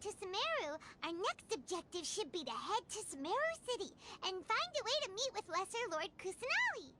to Sumeru, our next objective should be to head to Sumeru City and find a way to meet with Lesser Lord Kusanali.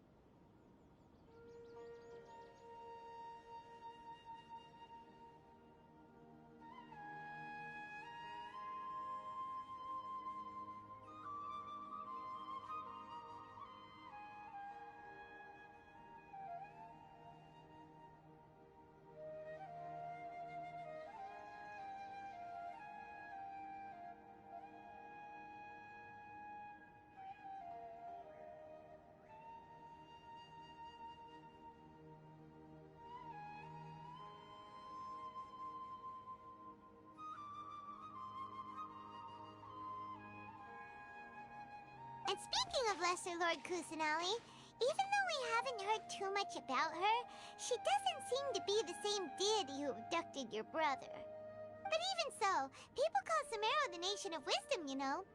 And speaking of Lesser Lord Kusanali, even though we haven't heard too much about her, she doesn't seem to be the same deity who abducted your brother. But even so, people call Sumeru the Nation of Wisdom, you know.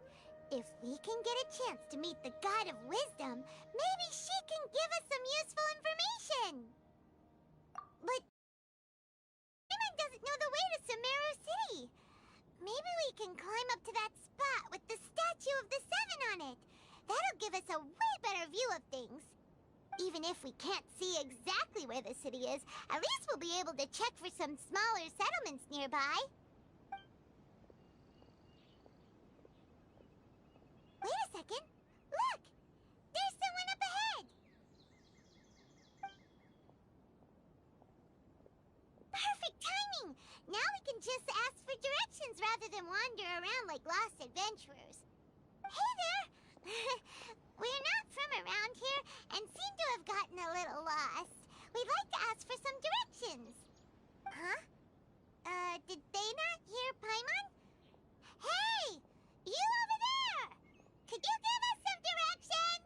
If we can get a chance to meet the God of Wisdom, maybe she can give us some useful information. But Paimon doesn't know the way to Sumeru City. Maybe we can climb up to that spot with the statue of the Seven on it. That'll give us a way better view of things. Even if we can't see exactly where the city is, at least we'll be able to check for some smaller settlements nearby. Wait a second. Look! There's someone up ahead! Perfect timing! Now we can just ask for directions rather than wander around like lost adventurers. Hey there! We're not from around here and seem to have gotten a little lost. We'd like to ask for some directions. Huh? Did they not hear Paimon? Hey! You over there! Could you give us some directions?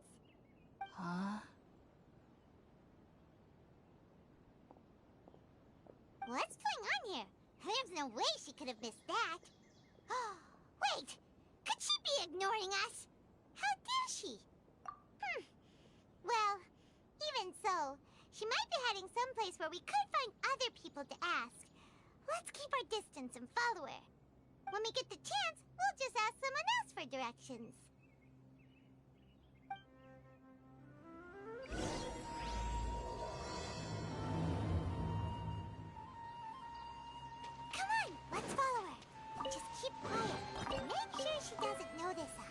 Huh? What's going on here? There's no way she could have missed that. Wait! Could she be ignoring us? How dare she? Well, even so, she might be heading someplace where we could find other people to ask. Let's keep our distance and follow her. When we get the chance, we'll just ask someone else for directions. Come on, let's follow her. Just keep quiet and make sure she doesn't notice us.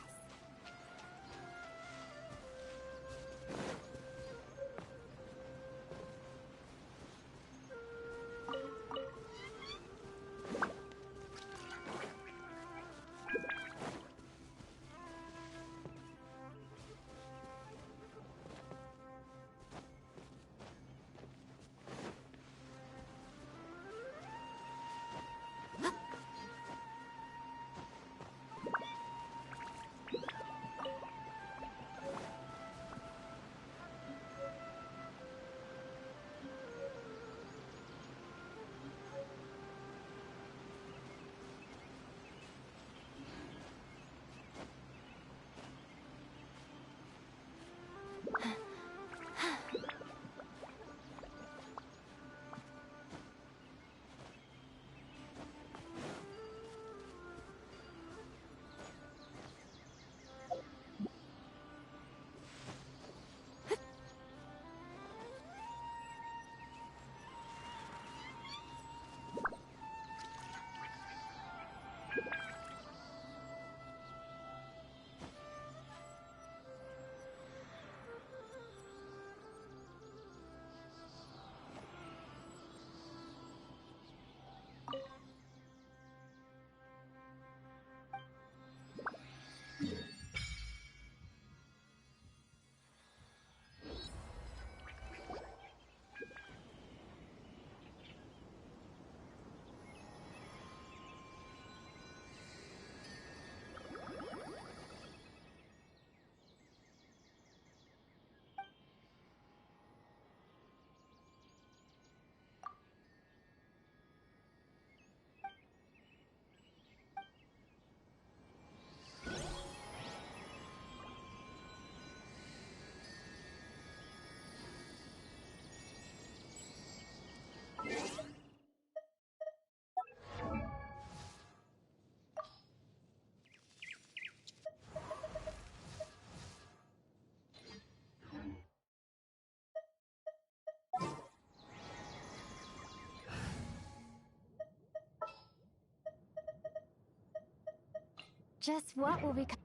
Just what will become...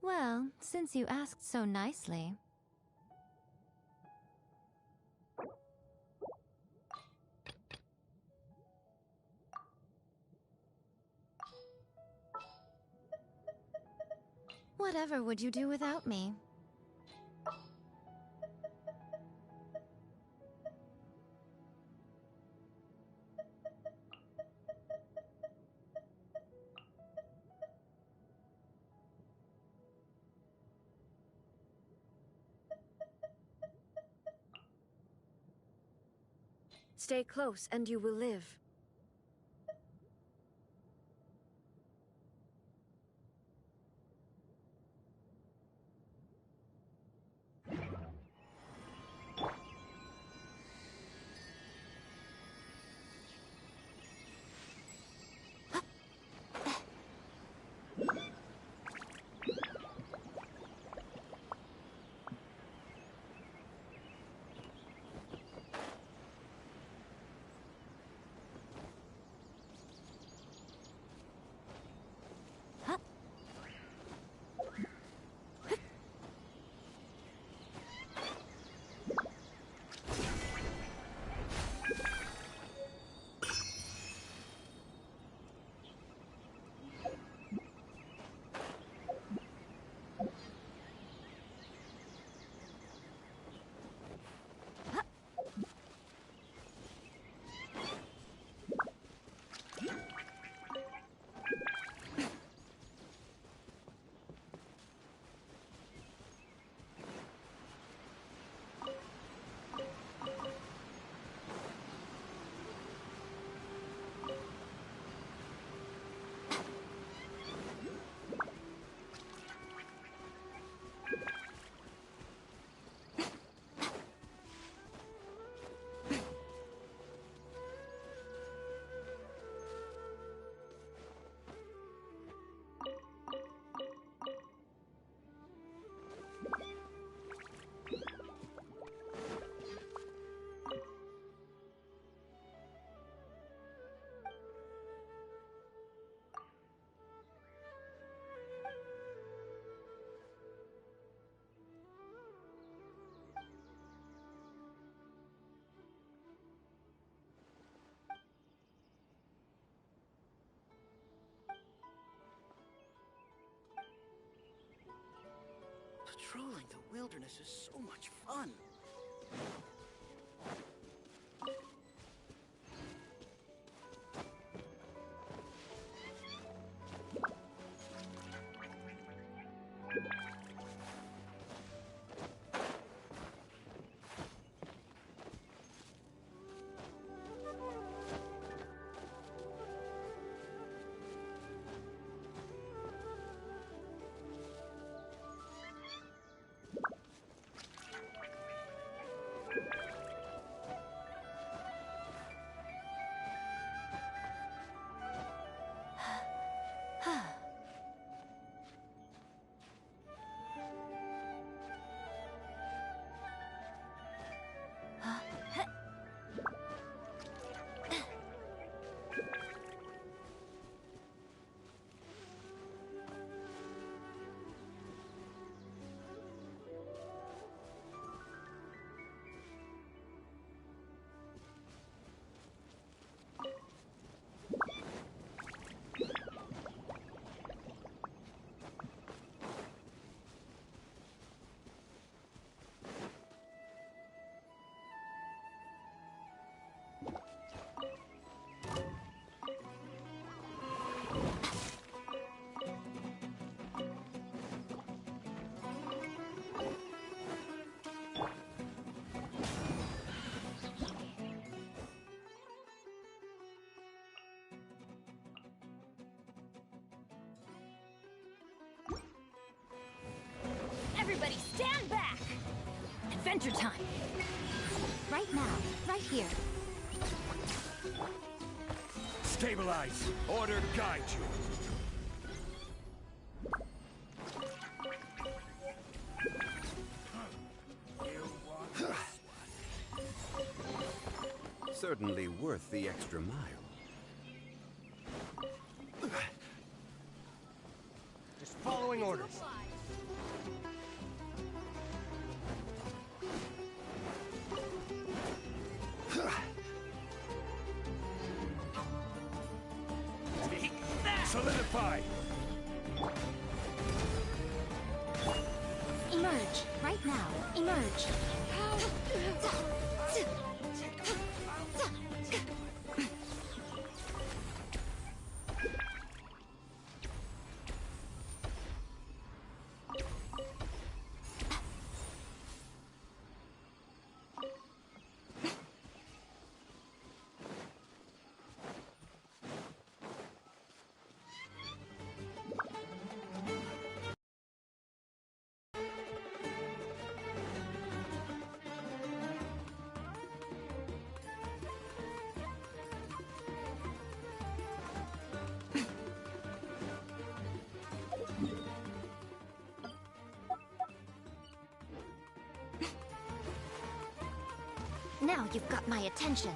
Well, since you asked so nicely... Whatever would you do without me? Stay close and you will live. Patrolling the wilderness is so much fun. Adventure time! Right now, right here. Stabilize. Order guide you. Certainly worth the extra mile. Just following orders. Solidify! Emerge, right now. Emerge. Now you've got my attention.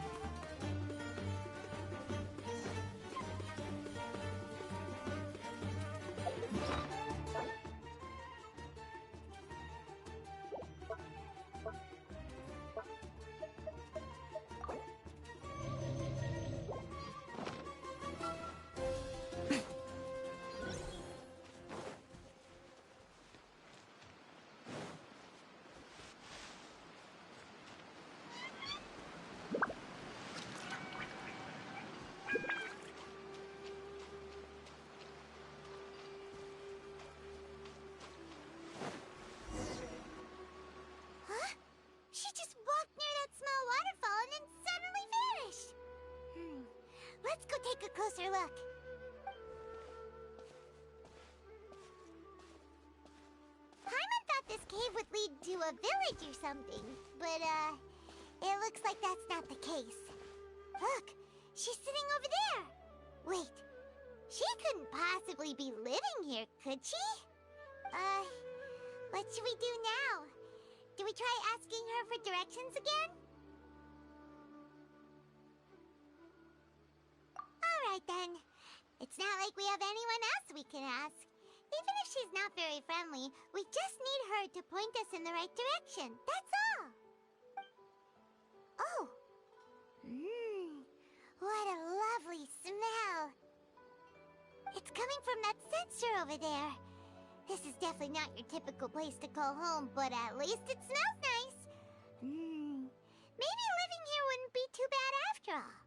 She just walked near that small waterfall and then suddenly vanished. Let's go take a closer look. Paimon thought this cave would lead to a village or something, but it looks like that's not the case. Look, she's sitting over there. Wait, she couldn't possibly be living here, could she? What should we do now? Do we try asking her for directions again? Alright then. It's not like we have anyone else we can ask. Even if she's not very friendly, we just need her to point us in the right direction. That's all. Oh. What a lovely smell. It's coming from that sensor over there. This is definitely not your typical place to call home, but at least it smells nice. Maybe living here wouldn't be too bad after all.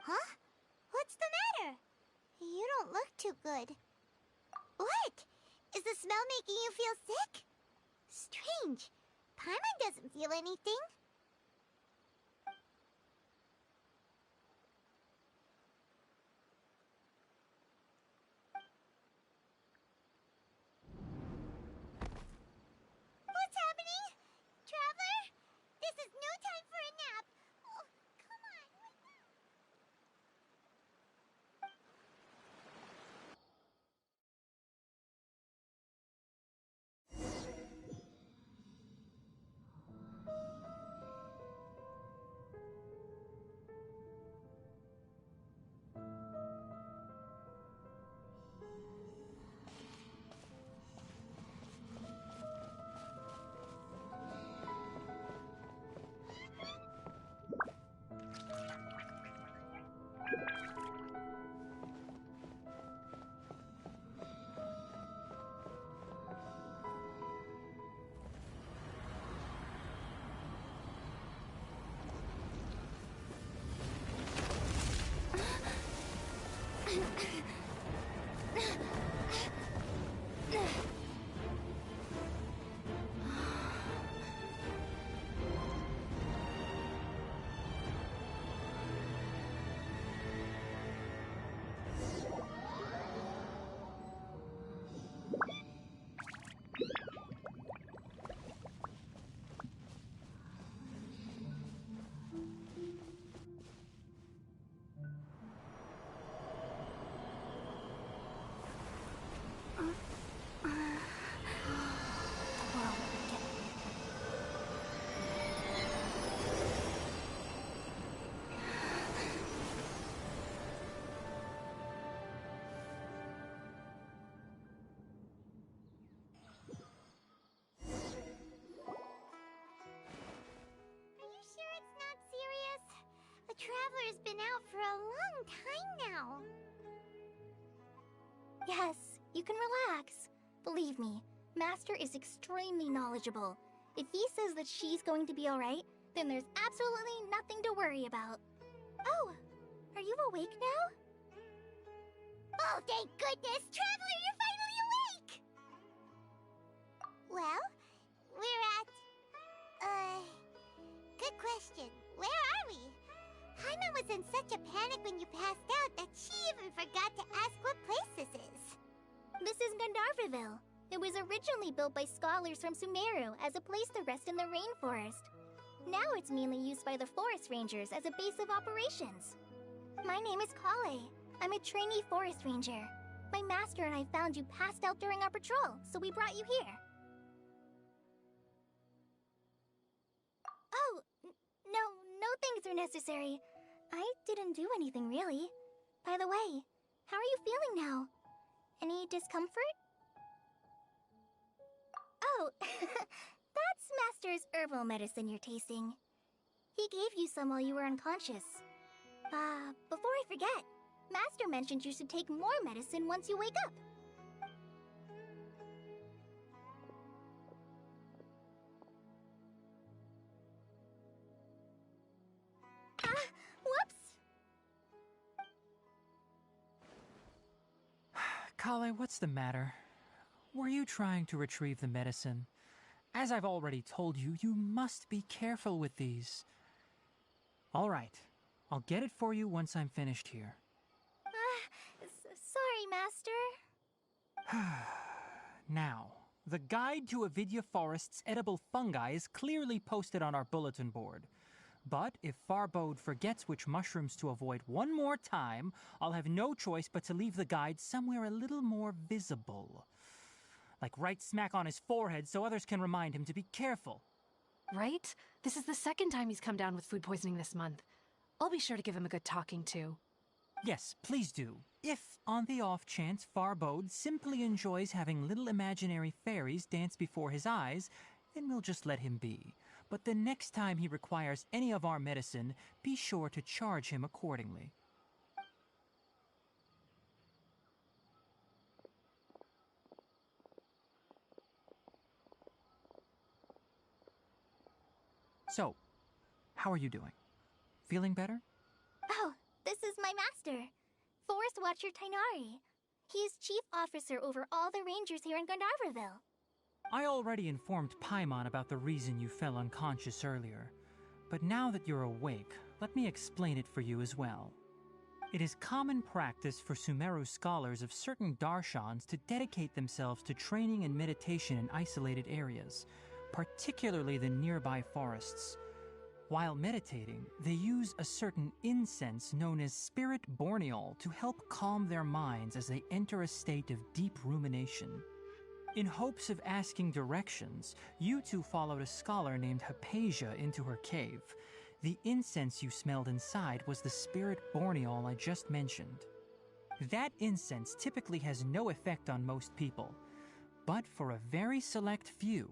Huh? What's the matter? You don't look too good. What? Is the smell making you feel sick? Strange. Paimon doesn't feel anything. What's happening? Traveler? This is no time for a nap. Oh, come on. been out for a long time now. Yes, you can relax. Believe me, Master is extremely knowledgeable. If he says that she's going to be alright, then there's absolutely nothing to worry about. Oh, are you awake now? Oh, thank goodness! Traveler, you're finally awake! Well, we're at... Good question. Where are we? Paimon was in such a panic when you passed out that she even forgot to ask what place this is. This is Gandharvaville. It was originally built by scholars from Sumeru as a place to rest in the rainforest. Now it's mainly used by the forest rangers as a base of operations. My name is Kale. I'm a trainee forest ranger. My master and I found you passed out during our patrol, so we brought you here. Oh, no things are necessary. I didn't do anything really. By the way, how are you feeling now? Any discomfort? Oh, that's Master's herbal medicine you're tasting. He gave you some while you were unconscious. Before I forget, Master mentioned you should take more medicine once you wake up. Whoops! Kale, what's the matter? Were you trying to retrieve the medicine? As I've already told you, you must be careful with these. All right, I'll get it for you once I'm finished here. Sorry, Master. Now, the guide to Avidya Forest's edible fungi is clearly posted on our bulletin board. But if Farbode forgets which mushrooms to avoid one more time, I'll have no choice but to leave the guide somewhere a little more visible. Like right smack on his forehead so others can remind him to be careful. Right? This is the second time he's come down with food poisoning this month. I'll be sure to give him a good talking to. Yes, please do. If, on the off chance, Farbode simply enjoys having little imaginary fairies dance before his eyes, then we'll just let him be. But the next time he requires any of our medicine, be sure to charge him accordingly. So, how are you doing? Feeling better? Oh, this is my master, Forest Watcher Tainari. He is chief officer over all the rangers here in Gandharvaville. I already informed Paimon about the reason you fell unconscious earlier. But now that you're awake, let me explain it for you as well. It is common practice for Sumeru scholars of certain darshans to dedicate themselves to training and meditation in isolated areas, particularly the nearby forests. While meditating, they use a certain incense known as Spirit Borneol to help calm their minds as they enter a state of deep rumination. In hopes of asking directions, you two followed a scholar named Hypatia into her cave. The incense you smelled inside was the Spirit Borneol I just mentioned. That incense typically has no effect on most people, but for a very select few,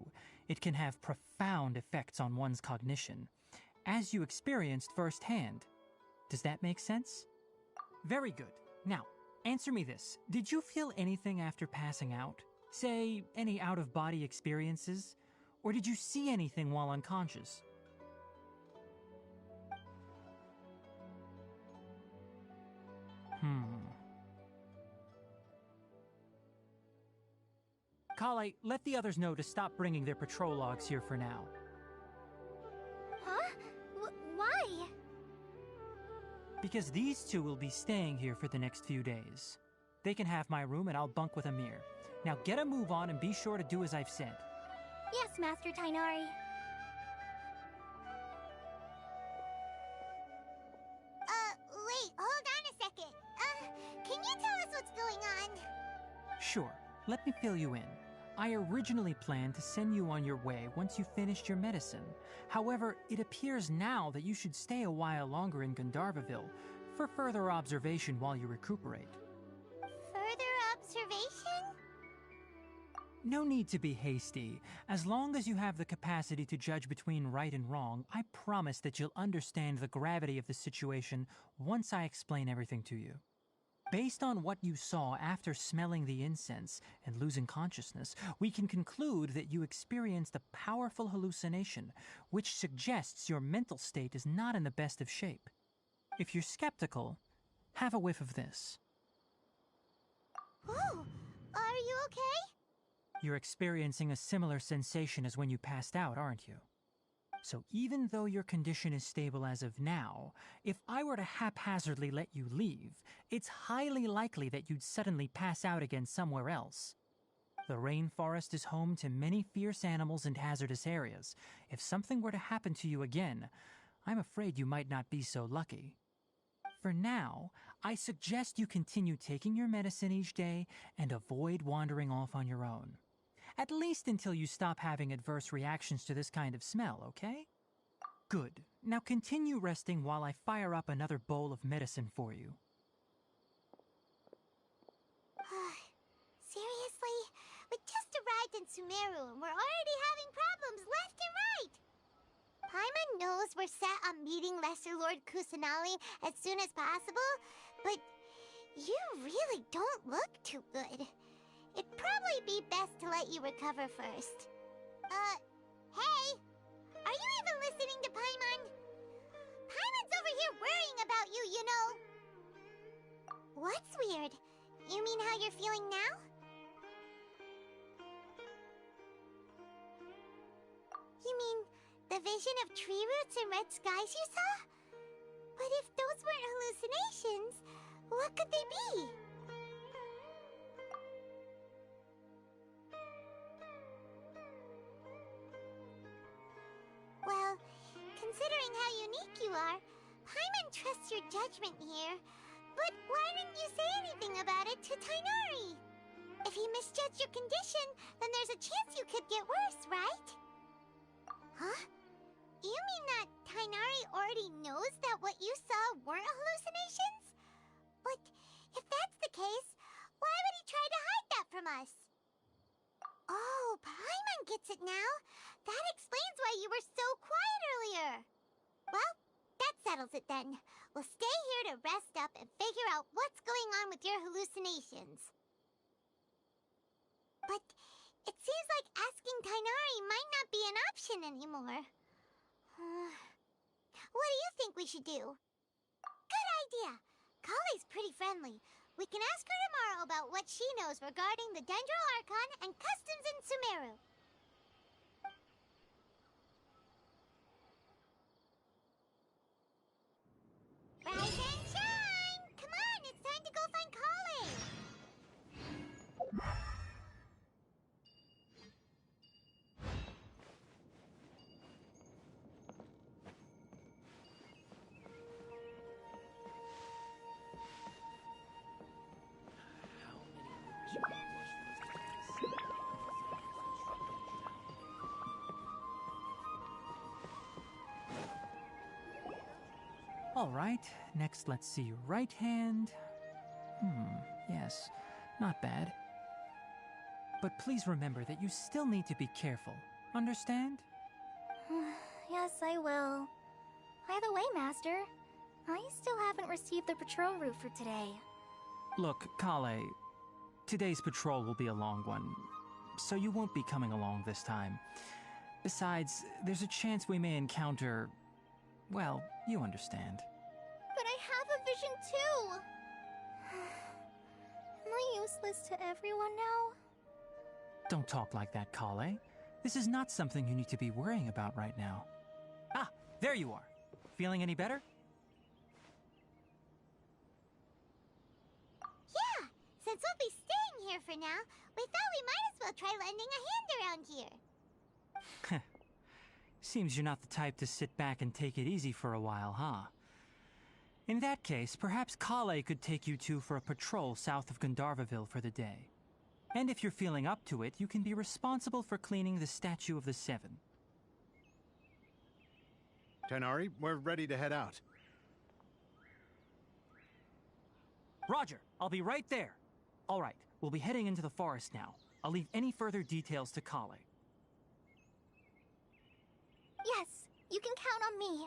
it can have profound effects on one's cognition, as you experienced firsthand. Does that make sense? Very good. Now, answer me this. Did you feel anything after passing out? Say, any out-of-body experiences? Or did you see anything while unconscious? Kale, let the others know to stop bringing their patrol logs here for now. Huh? Why? Because these two will be staying here for the next few days. They can have my room and I'll bunk with Amir. Now get a move on and be sure to do as I've said. Yes, Master Tainari. Wait, hold on a second. Can you tell us what's going on? Sure, let me fill you in. I originally planned to send you on your way once you finished your medicine. However, it appears now that you should stay a while longer in Gandharvaville for further observation while you recuperate. Further observation? No need to be hasty. As long as you have the capacity to judge between right and wrong, I promise that you'll understand the gravity of the situation once I explain everything to you. Based on what you saw after smelling the incense and losing consciousness, we can conclude that you experienced a powerful hallucination, which suggests your mental state is not in the best of shape. If you're skeptical, have a whiff of this. Oh, are you okay? You're experiencing a similar sensation as when you passed out, aren't you? So even though your condition is stable as of now, if I were to haphazardly let you leave, it's highly likely that you'd suddenly pass out again somewhere else. The rainforest is home to many fierce animals and hazardous areas. If something were to happen to you again, I'm afraid you might not be so lucky. For now, I suggest you continue taking your medicine each day and avoid wandering off on your own. At least until you stop having adverse reactions to this kind of smell, okay? Good. Now continue resting while I fire up another bowl of medicine for you. Seriously? We just arrived in Sumeru and we're already having problems left and right! Paimon knows we're set on meeting Lesser Lord Kusanali as soon as possible, but you really don't look too good. It'd probably be best to let you recover first. Hey! Are you even listening to Paimon? Paimon's over here worrying about you, you know! What's weird? You mean how you're feeling now? You mean the vision of tree roots and red skies you saw? But if those weren't hallucinations, what could they be? Well, considering how unique you are, Paimon trusts your judgment here. But why didn't you say anything about it to Tighnari? If he misjudged your condition, then there's a chance you could get worse, right? Huh? You mean that Tighnari already knows that what you saw weren't hallucinations? But if that's the case, why would he try to hide that from us? Oh, Paimon gets it now. That explains why you were so quiet earlier. Well, that settles it then. We'll stay here to rest up and figure out what's going on with your hallucinations. But it seems like asking Tighnari might not be an option anymore. What do you think we should do? Good idea. Kale's pretty friendly. We can ask her tomorrow about what she knows regarding the Dendro Archon and customs in Sumeru. Rise and shine! Come on, it's time to go find Kale! All right, next let's see your right hand. Yes, not bad. But please remember that you still need to be careful. Understand? Yes, I will. By the way, Master, I still haven't received the patrol route for today. Look, Kale, today's patrol will be a long one, so you won't be coming along this time. Besides, there's a chance we may encounter... well, you understand. But I have a vision too! Am I useless to everyone now? Don't talk like that, Kale. This is not something you need to be worrying about right now. Ah, there you are. Feeling any better? Yeah, since we'll be staying here for now, we thought we might as well try lending a hand around here. Seems you're not the type to sit back and take it easy for a while, huh? In that case, perhaps Kale could take you two for a patrol south of Gandharvaville for the day. And if you're feeling up to it, you can be responsible for cleaning the Statue of the Seven. Tighnari, we're ready to head out. Roger, I'll be right there. All right, we'll be heading into the forest now. I'll leave any further details to Kale. Yes, you can count on me.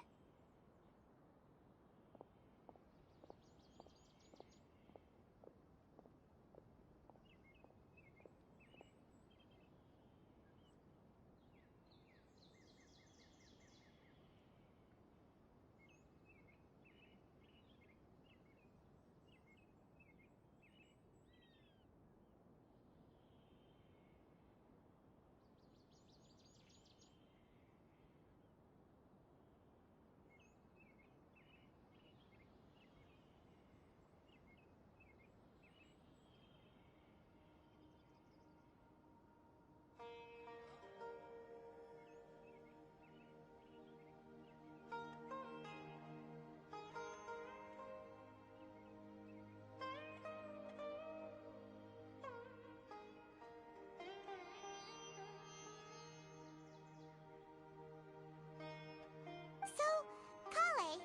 So, Kale,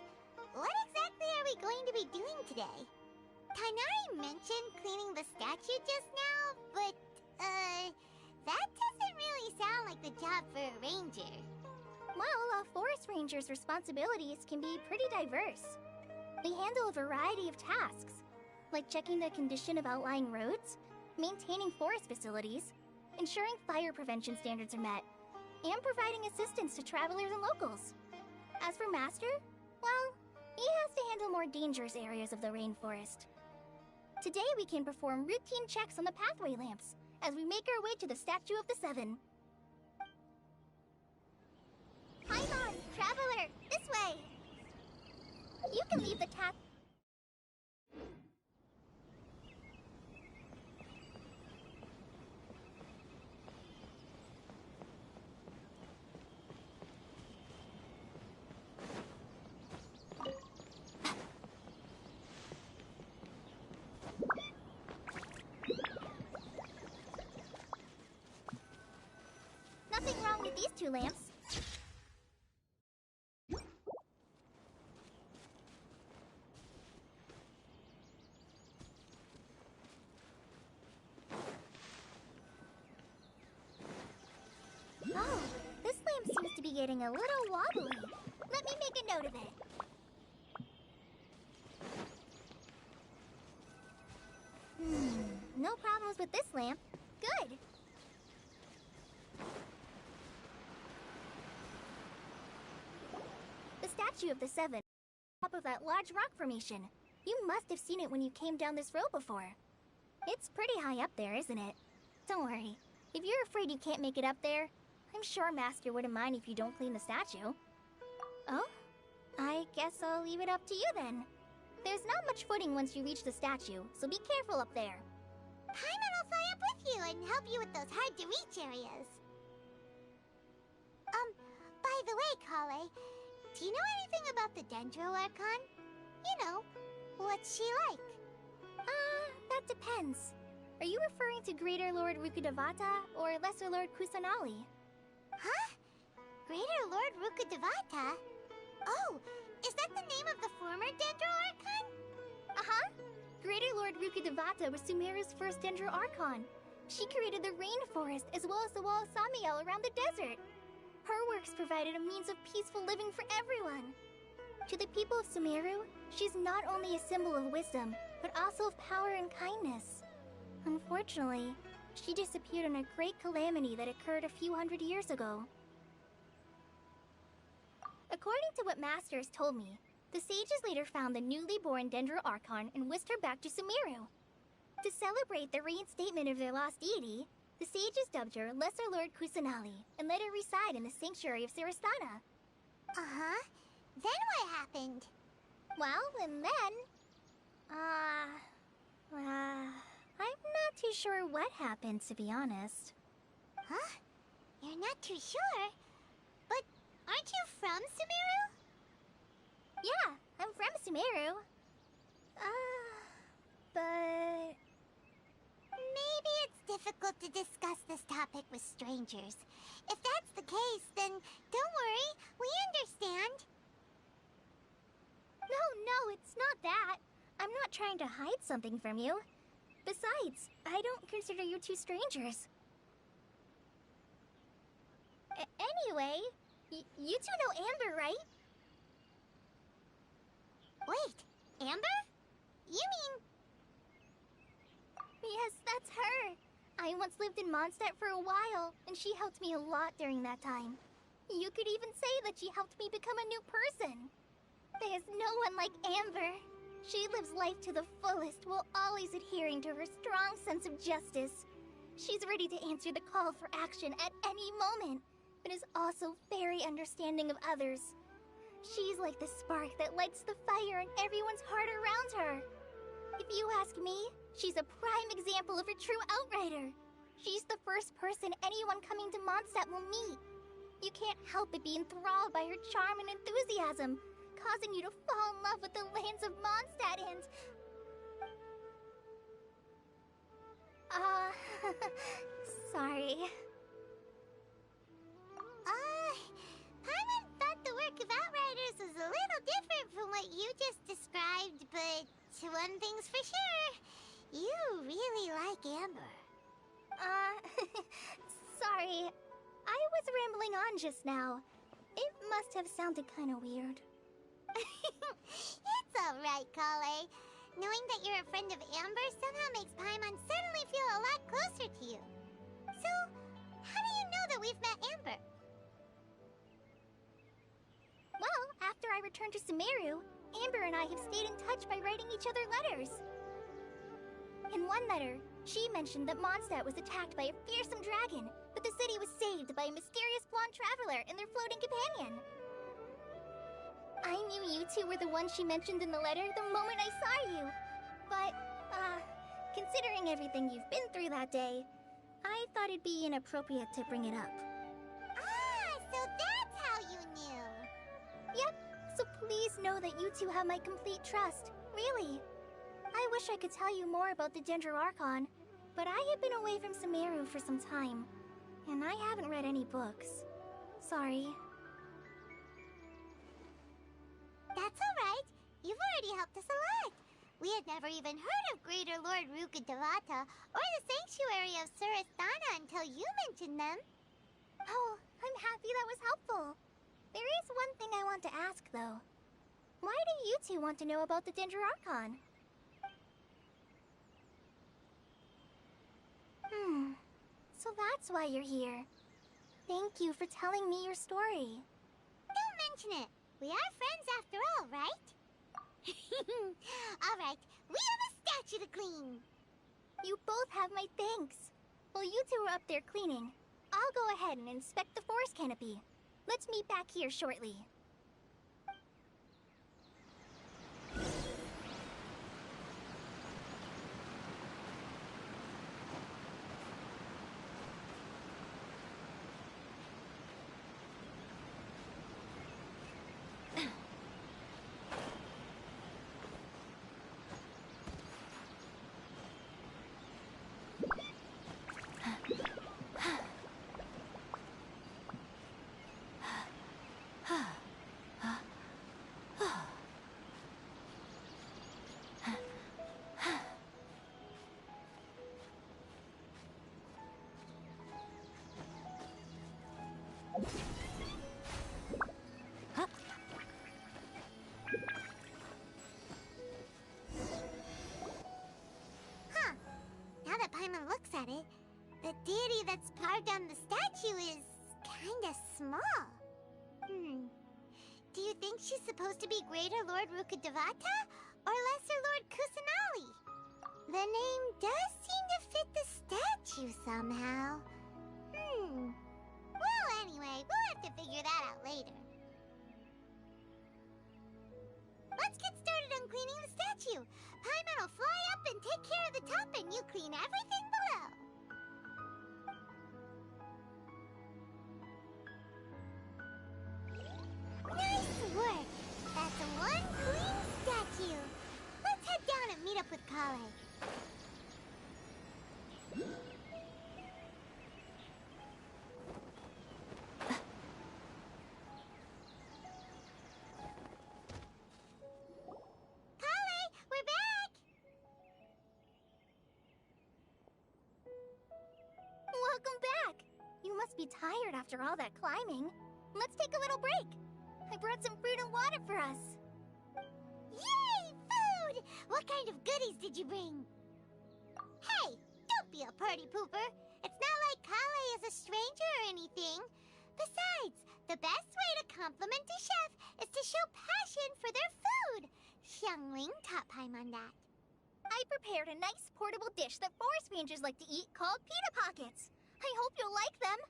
what exactly are we going to be doing today? Tainari mentioned cleaning the statue just now, but, that doesn't really sound like the job for a ranger. Well, a forest ranger's responsibilities can be pretty diverse. They handle a variety of tasks, like checking the condition of outlying roads, maintaining forest facilities, ensuring fire prevention standards are met, and providing assistance to travelers and locals. As for Master, well, he has to handle more dangerous areas of the rainforest. Today we can perform routine checks on the pathway lamps as we make our way to the Statue of the Seven. Paimon, Traveler, this way! You can leave the task. Nothing wrong with these two lamps. Oh, this lamp seems to be getting a little wobbly. Let me make a note of it. No problems with this lamp. Good. The Statue of the Seven, top of that large rock formation. You must have seen it when you came down this road before. It's pretty high up there, isn't it? Don't worry. If you're afraid you can't make it up there, I'm sure Master wouldn't mind if you don't clean the statue. Oh? I guess I'll leave it up to you then. There's not much footing once you reach the statue, so be careful up there. Paimon will fly up with you and help you with those hard-to-reach areas. By the way, Kale, do you know anything about the Dendro Archon? You know, what's she like? That depends. Are you referring to Greater Lord Rukkhadevata or Lesser Lord Kusanali? Huh? Greater Lord Rukkhadevata? Oh, is that the name of the former Dendro Archon? Uh-huh. Greater Lord Rukkhadevata was Sumeru's first Dendro Archon. She created the rainforest as well as the wall of Samiel around the desert. Her works provided a means of peaceful living for everyone. To the people of Sumeru, she's not only a symbol of wisdom, but also of power and kindness. Unfortunately, she disappeared in a great calamity that occurred a few hundred years ago. According to what Master has told me, the sages later found the newly born Dendro Archon and whisked her back to Sumeru. To celebrate the reinstatement of their lost deity, the sages dubbed her Lesser Lord Kusanali and let her reside in the sanctuary of Sarastana. Uh-huh. Then what happened? Well, and then... I'm not too sure what happened, to be honest. Huh? You're not too sure? But aren't you from Sumeru? Yeah, I'm from Sumeru. But... Maybe it's difficult to discuss this topic with strangers. If that's the case, then don't worry, we understand. No, it's not that. I'm not trying to hide something from you. Besides, I don't consider you two strangers. Anyway, you two know Amber, right? Wait, Amber? You mean... Yes, that's her. I once lived in Mondstadt for a while, and she helped me a lot during that time. You could even say that she helped me become a new person. There's no one like Amber. She lives life to the fullest while always adhering to her strong sense of justice. She's ready to answer the call for action at any moment, but is also very understanding of others. She's like the spark that lights the fire in everyone's heart around her. If you ask me, she's a prime example of a true outrider. She's the first person anyone coming to Mondstadt will meet. You can't help but be enthralled by her charm and enthusiasm, causing you to fall in love with the lands of Mondstadt and... sorry. Paimon thought the work of Outriders was a little different from what you just described, but one thing's for sure, you really like Amber. Sorry. I was rambling on just now. It must have sounded kinda weird. It's alright, Kale. Knowing that you're a friend of Amber somehow makes Paimon suddenly feel a lot closer to you. So, how do you know that we've met Amber? Well, after I returned to Sumeru, Amber and I have stayed in touch by writing each other letters. In one letter, she mentioned that Mondstadt was attacked by a fearsome dragon, but the city was saved by a mysterious blonde traveler and their floating companion. I knew you two were the ones she mentioned in the letter the moment I saw you. But, considering everything you've been through that day, I thought it'd be inappropriate to bring it up. Ah, so that's how you knew. Yep, so please know that you two have my complete trust, really. I wish I could tell you more about the Ginger Archon, but I have been away from Sumeru for some time, and I haven't read any books. Sorry. That's alright. You've already helped us a lot. We had never even heard of Greater Lord Rukkhadevata or the Sanctuary of Surasthana until you mentioned them. Oh, I'm happy that was helpful. There is one thing I want to ask, though. Why do you two want to know about the Ginger Archon? So that's why you're here. Thank you for telling me your story. Don't mention it. We are friends after all, right? Alright, we have a statue to clean. You both have my thanks. While you two are up there cleaning, I'll go ahead and inspect the forest canopy. Let's meet back here shortly. Now that Paimon looks at it, the deity that's carved on the statue is kinda small. Do you think she's supposed to be Greater Lord Rukkhadevata or Lesser Lord Kusanali? The name does seem to fit the statue somehow. Well, anyway, we'll have to figure that out later. Let's get started on cleaning the statue. Paimon will fly up and take care of the top, and you clean everything below. Nice work! That's one clean statue. Let's head down and meet up with Kale. must be tired after all that climbing. Let's take a little break. I brought some fruit and water for us. Yay! Food! What kind of goodies did you bring? Hey, don't be a party pooper. It's not like Kale is a stranger or anything. Besides, the best way to compliment a chef is to show passion for their food. Xiangling taught Paimon that. I prepared a nice portable dish that forest rangers like to eat called pita pockets. I hope you'll like them.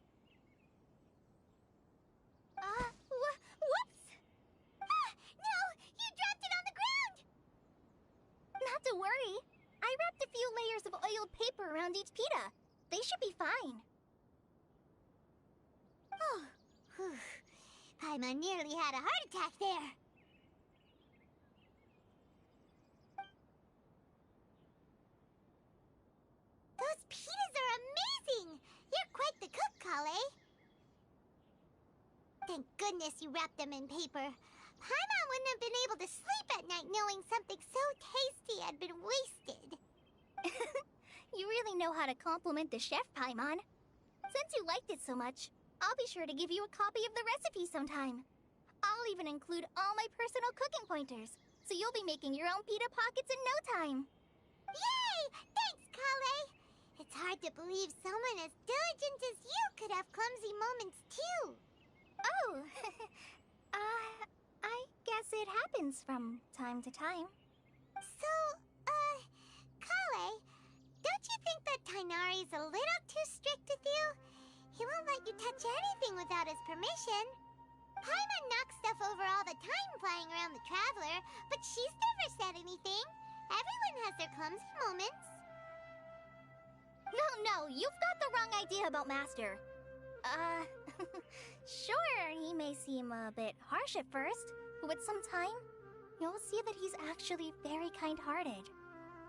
Whoops! Ah, no! You dropped it on the ground! Not to worry. I wrapped a few layers of oiled paper around each pita. They should be fine. Oh, whew. Paimon nearly had a heart attack there. Those pitas are amazing! You're quite the cook, Kale. Thank goodness you wrapped them in paper. Paimon wouldn't have been able to sleep at night knowing something so tasty had been wasted. You really know how to compliment the chef, Paimon. Since you liked it so much, I'll be sure to give you a copy of the recipe sometime. I'll even include all my personal cooking pointers, so you'll be making your own pita pockets in no time. Yay! Thanks, Kale! It's hard to believe someone as diligent as you could have clumsy moments, too. Oh, I guess it happens from time to time. So, Kale, don't you think that Tainari's a little too strict with you? He won't let you touch anything without his permission. Paimon knocks stuff over all the time flying around the Traveler, but she's never said anything. Everyone has their clumsy moments. No, you've got the wrong idea about Master. Sure, he may seem a bit harsh at first, but with some time, you'll see that he's actually very kind-hearted.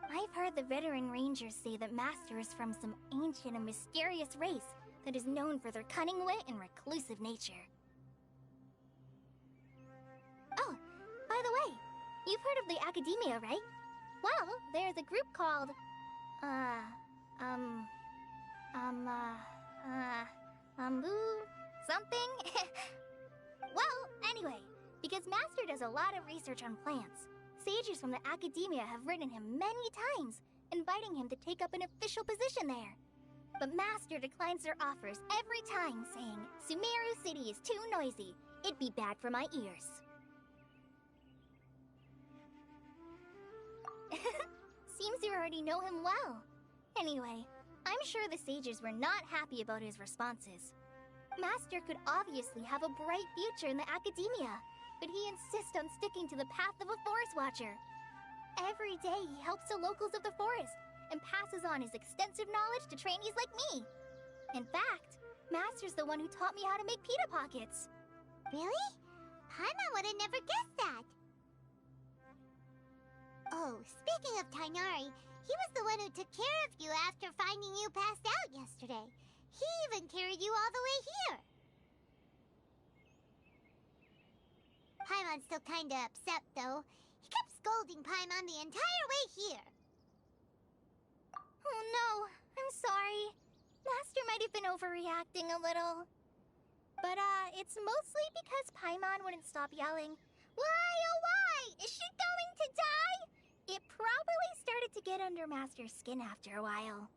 I've heard the veteran rangers say that Master is from some ancient and mysterious race that is known for their cunning wit and reclusive nature. Oh, by the way, you've heard of the Academia, right? Well, there's a group called, something? Well, anyway, because Master does a lot of research on plants, sages from the Academia have written him many times, inviting him to take up an official position there. But Master declines their offers every time, saying, Sumeru City is too noisy. It'd be bad for my ears. Seems you already know him well. Anyway, I'm sure the sages were not happy about his responses. Master could obviously have a bright future in the Academia, but he insists on sticking to the path of a forest watcher. Every day he helps the locals of the forest and passes on his extensive knowledge to trainees like me. In fact, Master's the one who taught me how to make pita pockets. Really? Paimon would have never guessed that. Oh, speaking of Tainari, he was the one who took care of you after finding you passed out yesterday. He even carried you all the way here. Paimon's still kinda upset, though. He kept scolding Paimon the entire way here. Oh no, I'm sorry. Master might have been overreacting a little. But, it's mostly because Paimon wouldn't stop yelling, "Why, oh why? Is she going to die?" It probably started to get under Master's skin after a while.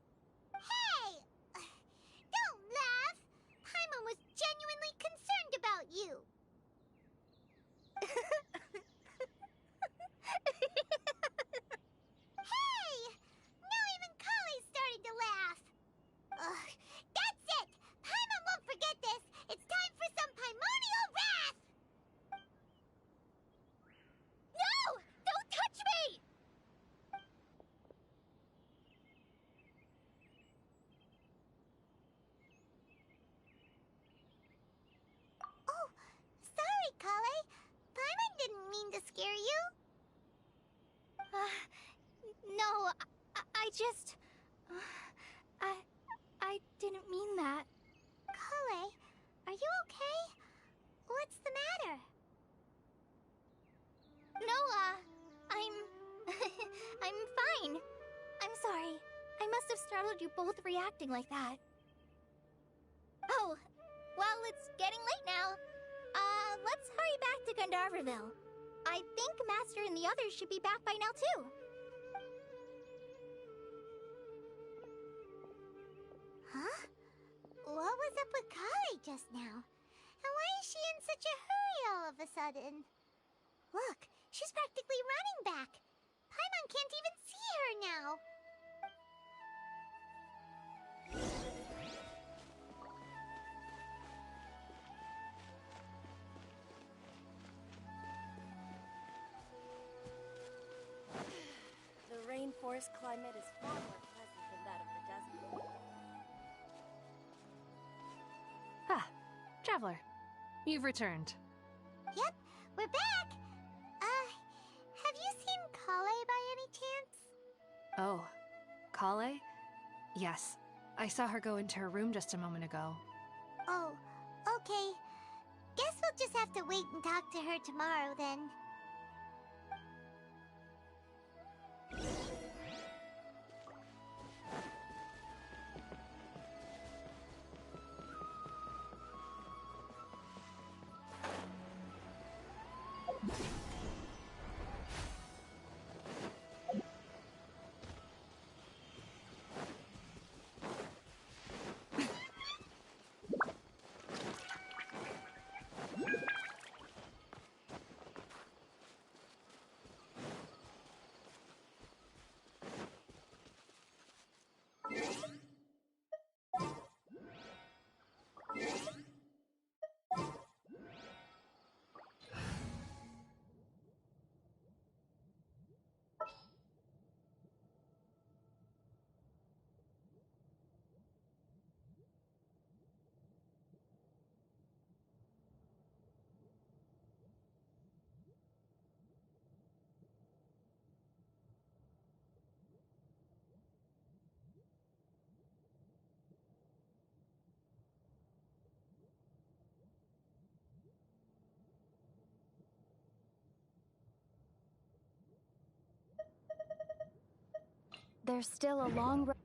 Hey! Don't laugh! Paimon was genuinely concerned about you. Hey! Now even Kale's starting to laugh. Ugh, that's it! Paimon won't forget this! It's time for some Paimonial wrath! No! Don't touch me! Oh, sorry, Kale. Paimon didn't mean to scare you. No, I just... I didn't mean that. Kale, are you okay? What's the matter? No, I'm... I'm fine. I'm sorry. I must have startled you both reacting like that. Oh, it's getting late now. Let's hurry back to Gandharville. I think Master and the others should be back by now, too. Huh? What was up with Kali just now? And why is she in such a hurry all of a sudden? Look, she's practically running back. Paimon can't even see her now. The rainforest climate is far more pleasant than that of the desert. Ah, Traveler. You've returned. Yep, we're back. Have you seen Kale by any chance? Oh, Kale? Yes. I saw her go into her room just a moment ago. Oh, okay. Guess we'll just have to wait and talk to her tomorrow then. There's still a long road.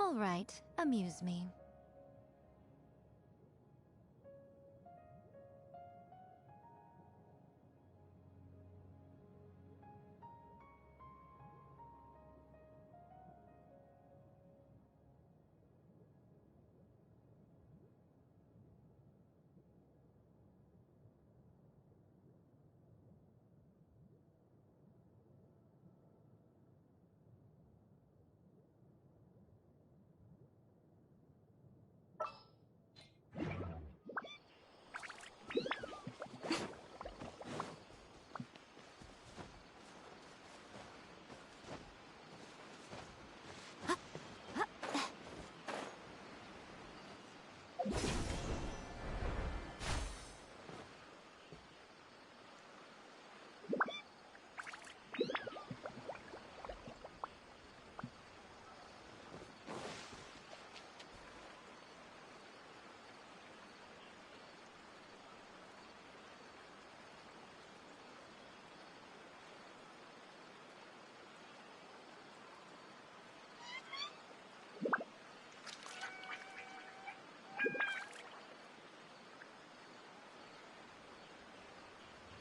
All right, amuse me.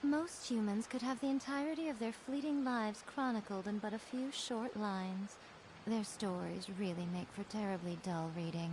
Most humans could have the entirety of their fleeting lives chronicled in but a few short lines. Their stories really make for terribly dull reading.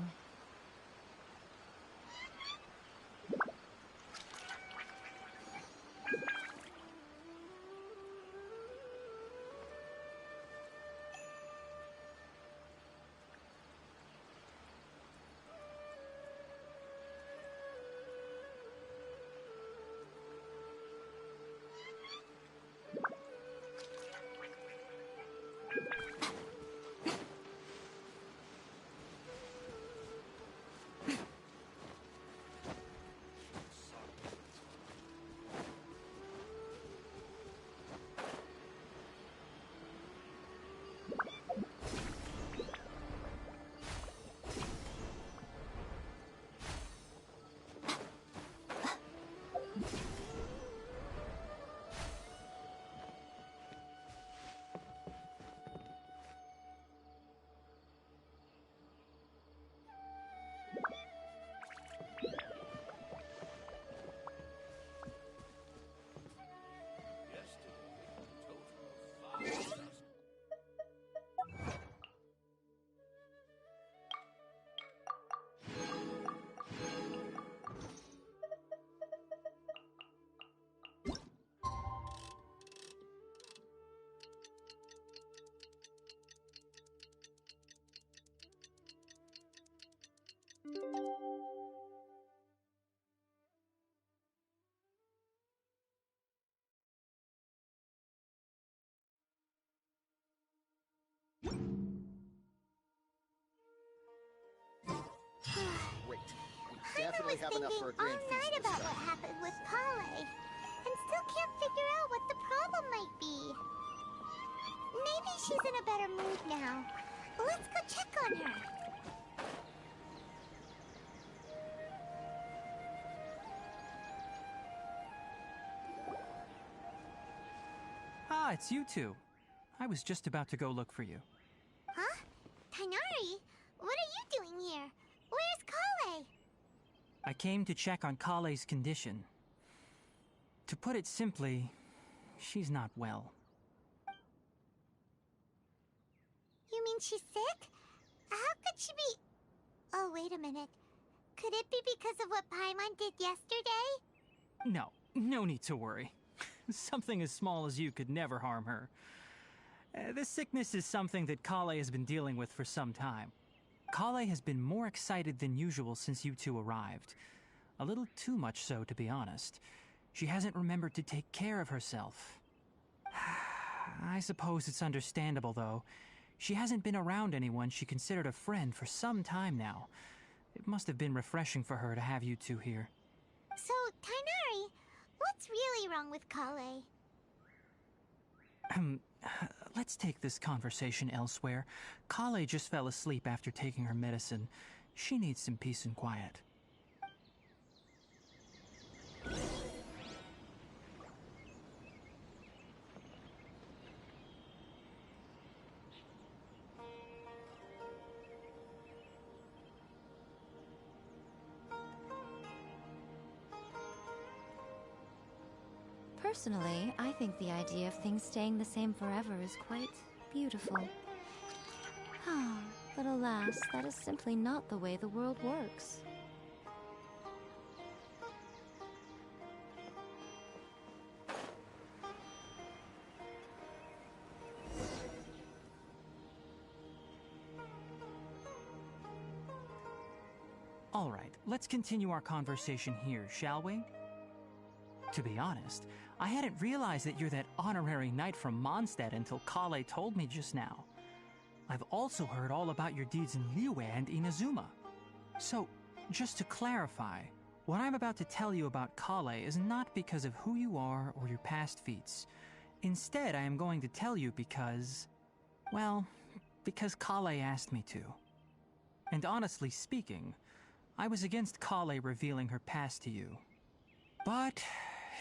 Wait, we Paimon definitely was have enough for a thinking grand all feast night this about time. what happened with Kale, and still can't figure out what the problem might be. Maybe she's in a better mood now. Let's go check on her. Ah, it's you two. I was just about to go look for you. Huh? Tighnari? What are you doing here? Where's Kale? I came to check on Kale's condition. To put it simply, she's not well. You mean she's sick? How could she be... Oh, wait a minute. Could it be because of what Paimon did yesterday? No need to worry. Something as small as you could never harm her. This sickness is something that Kale has been dealing with for some time. Kale has been more excited than usual since you two arrived. A little too much so, to be honest. She hasn't remembered to take care of herself. I suppose it's understandable, though. She hasn't been around anyone she considered a friend for some time now. It must have been refreshing for her to have you two here. So, Tighnari, what's really wrong with Kale? Let's take this conversation elsewhere. Kale just fell asleep after taking her medicine. She needs some peace and quiet. Personally, I think the idea of things staying the same forever is quite beautiful. But alas, that is simply not the way the world works. All right, let's continue our conversation here, shall we? To be honest, I hadn't realized that you're that honorary knight from Mondstadt until Kale told me just now. I've also heard all about your deeds in Liyue and Inazuma. So, just to clarify, what I'm about to tell you about Kale is not because of who you are or your past feats. Instead, I am going to tell you because... well, because Kale asked me to. And honestly speaking, I was against Kale revealing her past to you. But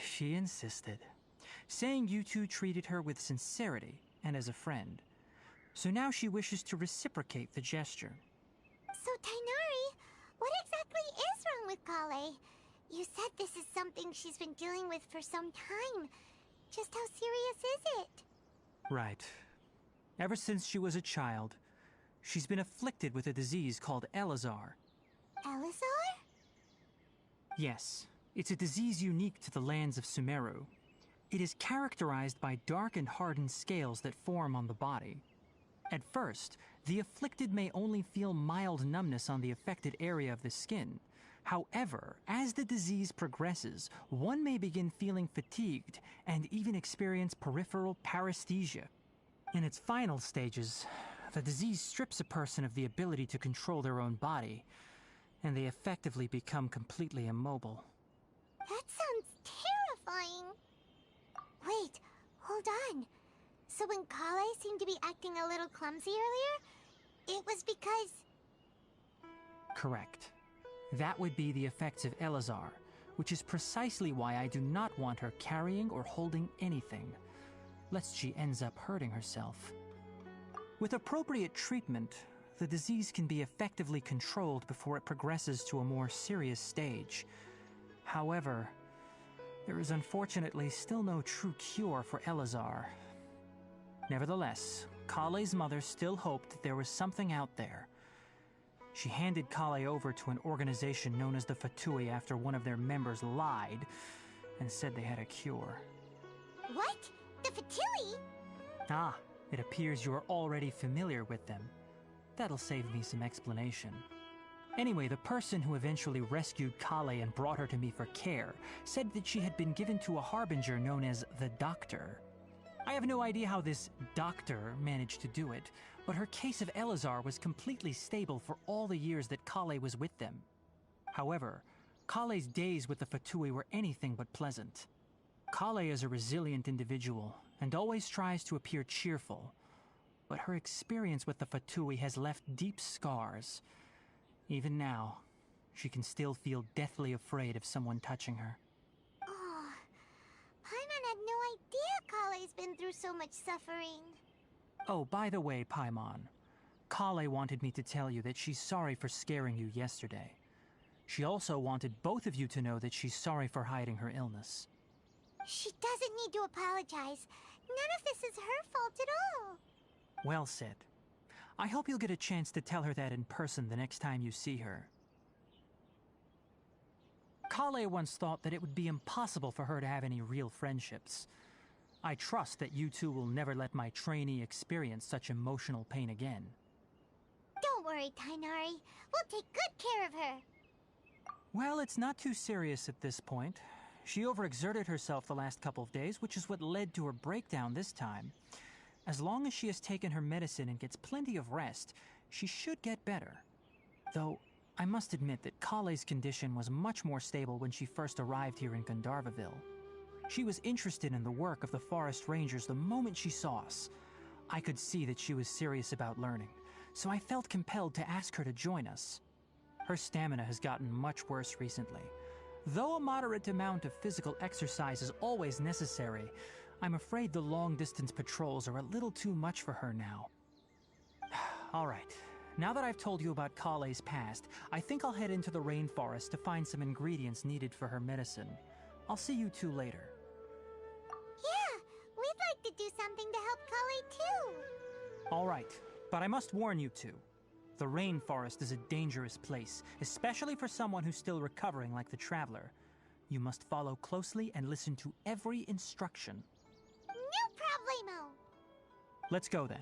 she insisted, saying you two treated her with sincerity and as a friend. So now she wishes to reciprocate the gesture. So, Tighnari, what exactly is wrong with Kale? You said this is something she's been dealing with for some time. Just how serious is it? Right. Ever since she was a child, she's been afflicted with a disease called Elazar. Elazar? Yes, it's a disease unique to the lands of Sumeru. It is characterized by dark and hardened scales that form on the body. At first, the afflicted may only feel mild numbness on the affected area of the skin. However, as the disease progresses, one may begin feeling fatigued and even experience peripheral paresthesia. In its final stages, the disease strips a person of the ability to control their own body, and they effectively become completely immobile. That sounds terrifying. Wait, hold on. So when Kale seemed to be acting a little clumsy earlier, it was because... Correct. That would be the effects of Elazar, which is precisely why I do not want her carrying or holding anything, lest she ends up hurting herself. With appropriate treatment, the disease can be effectively controlled before it progresses to a more serious stage. However, there is unfortunately still no true cure for Elazar. Nevertheless, Kale's mother still hoped that there was something out there. She handed Kale over to an organization known as the Fatui after one of their members lied and said they had a cure. What? The Fatui? Ah, it appears you are already familiar with them. That'll save me some explanation. Anyway, the person who eventually rescued Kale and brought her to me for care said that she had been given to a harbinger known as the Doctor. I have no idea how this doctor managed to do it, but her case of Elazar was completely stable for all the years that Kale was with them. However, Kale's days with the Fatui were anything but pleasant. Kale is a resilient individual and always tries to appear cheerful, but her experience with the Fatui has left deep scars. Even now, she can still feel deathly afraid of someone touching her. Oh, Paimon had no idea Kale's been through so much suffering. Oh, by the way, Paimon, Kale wanted me to tell you that she's sorry for scaring you yesterday. She also wanted both of you to know that she's sorry for hiding her illness. She doesn't need to apologize. None of this is her fault at all. Well said. I hope you'll get a chance to tell her that in person the next time you see her. Kale once thought that it would be impossible for her to have any real friendships. I trust that you two will never let my trainee experience such emotional pain again. Don't worry, Tainari. We'll take good care of her. Well, it's not too serious at this point. She overexerted herself the last couple of days, which is what led to her breakdown this time. As long as she has taken her medicine and gets plenty of rest, she should get better. Though, I must admit that Kale's condition was much more stable when she first arrived here in Gandharvaville. She was interested in the work of the forest rangers the moment she saw us. I could see that she was serious about learning, so I felt compelled to ask her to join us. Her stamina has gotten much worse recently. Though a moderate amount of physical exercise is always necessary, I'm afraid the long-distance patrols are a little too much for her now. All right, now that I've told you about Kale's past, I think I'll head into the rainforest to find some ingredients needed for her medicine. I'll see you two later. Yeah, we'd like to do something to help Kale too. All right, but I must warn you two. The rainforest is a dangerous place, especially for someone who's still recovering like the Traveler. You must follow closely and listen to every instruction. No problemo. Let's go then.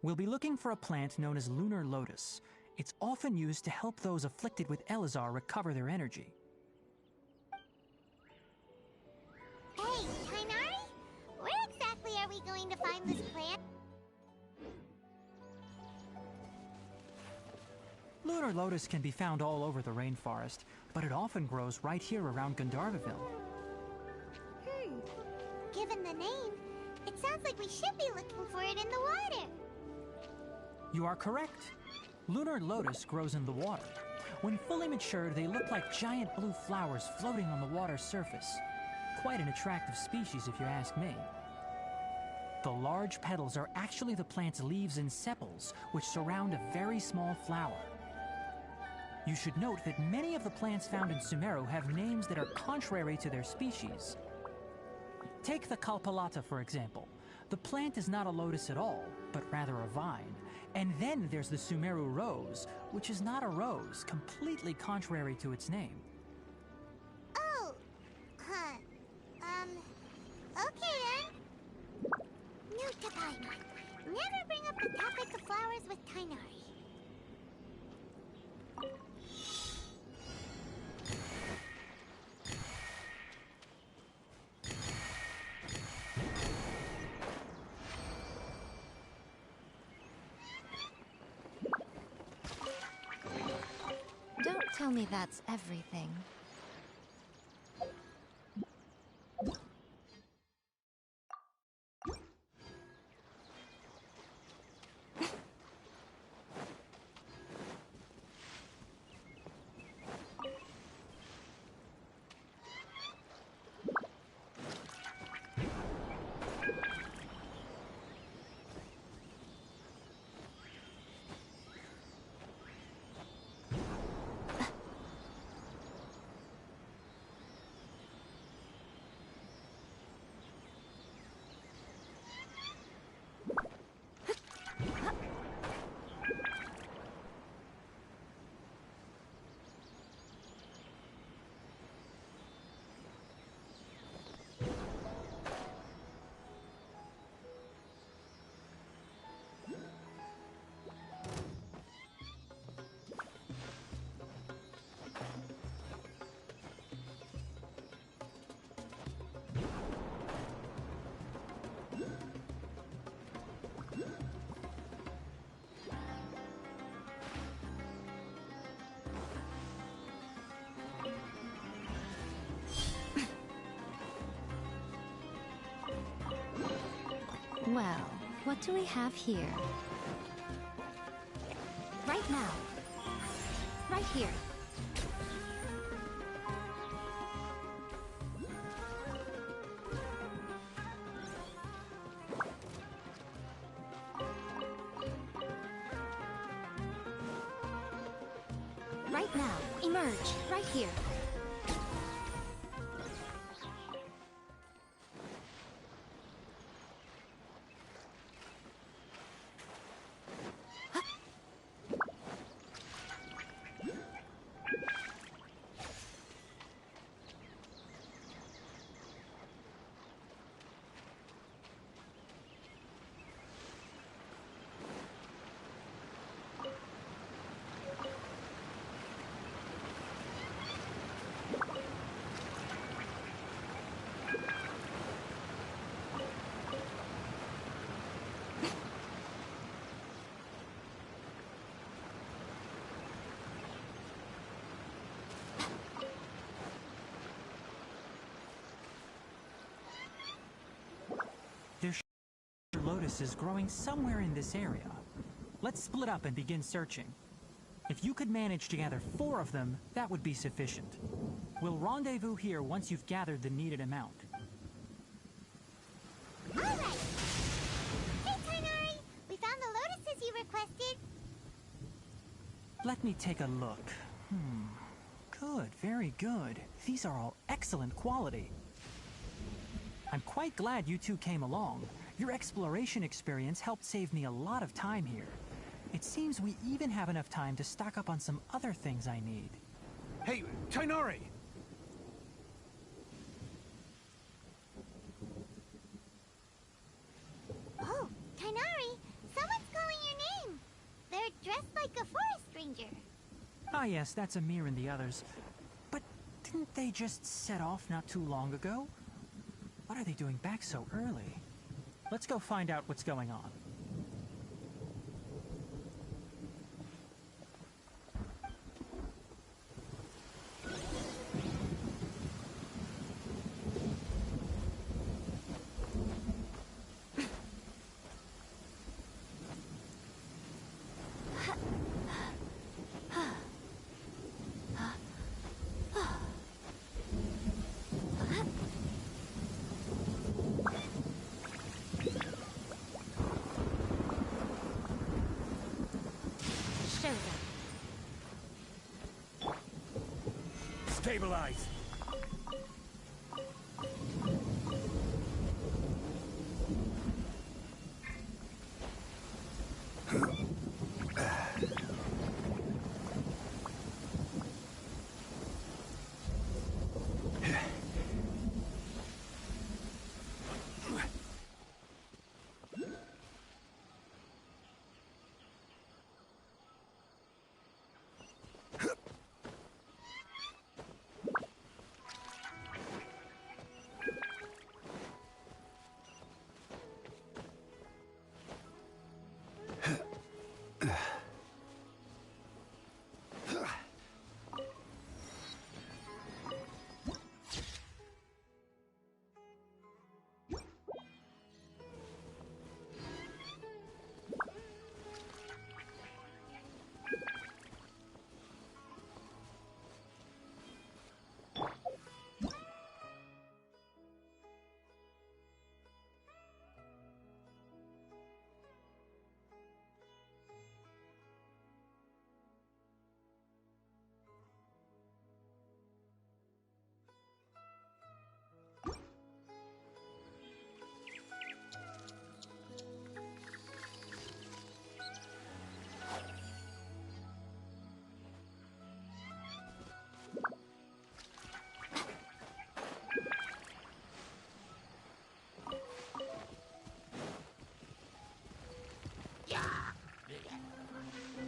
We'll be looking for a plant known as lunar lotus. It's often used to help those afflicted with Elazar recover their energy. Hey, Tainari? Where exactly are we going to find this plant? Lunar lotus can be found all over the rainforest, but it often grows right here around Gandharvaville. Given the name, it sounds like we should be looking for it in the water. You are correct. Lunar lotus grows in the water. When fully matured, they look like giant blue flowers floating on the water's surface. Quite an attractive species, if you ask me. The large petals are actually the plant's leaves and sepals, which surround a very small flower. You should note that many of the plants found in Sumeru have names that are contrary to their species. Take the Kalpalata, for example. The plant is not a lotus at all, but rather a vine. And then there's the Sumeru rose, which is not a rose, completely contrary to its name. Oh, okay then. Note to Paimon. Never bring up the topic of flowers with Tainari. Don't tell me that's everything. Well, what do we have here? Right now. Right here. Right now. Emerge. Right here. There's lotuses growing somewhere in this area. Let's split up and begin searching. If you could manage to gather 4 of them, that would be sufficient. We'll rendezvous here once you've gathered the needed amount. Alright! Hey, Tighnari! We found the lotuses you requested! Let me take a look. Good, very good. These are all excellent quality. I'm quite glad you two came along. Your exploration experience helped save me a lot of time here. It seems we even have enough time to stock up on some other things I need. Hey, Tighnari! Oh, Tighnari! Someone's calling your name! They're dressed like a forest ranger. Ah yes, that's Amir and the others. But didn't they just set off not too long ago? What are they doing back so early? Let's go find out what's going on. Stabilize!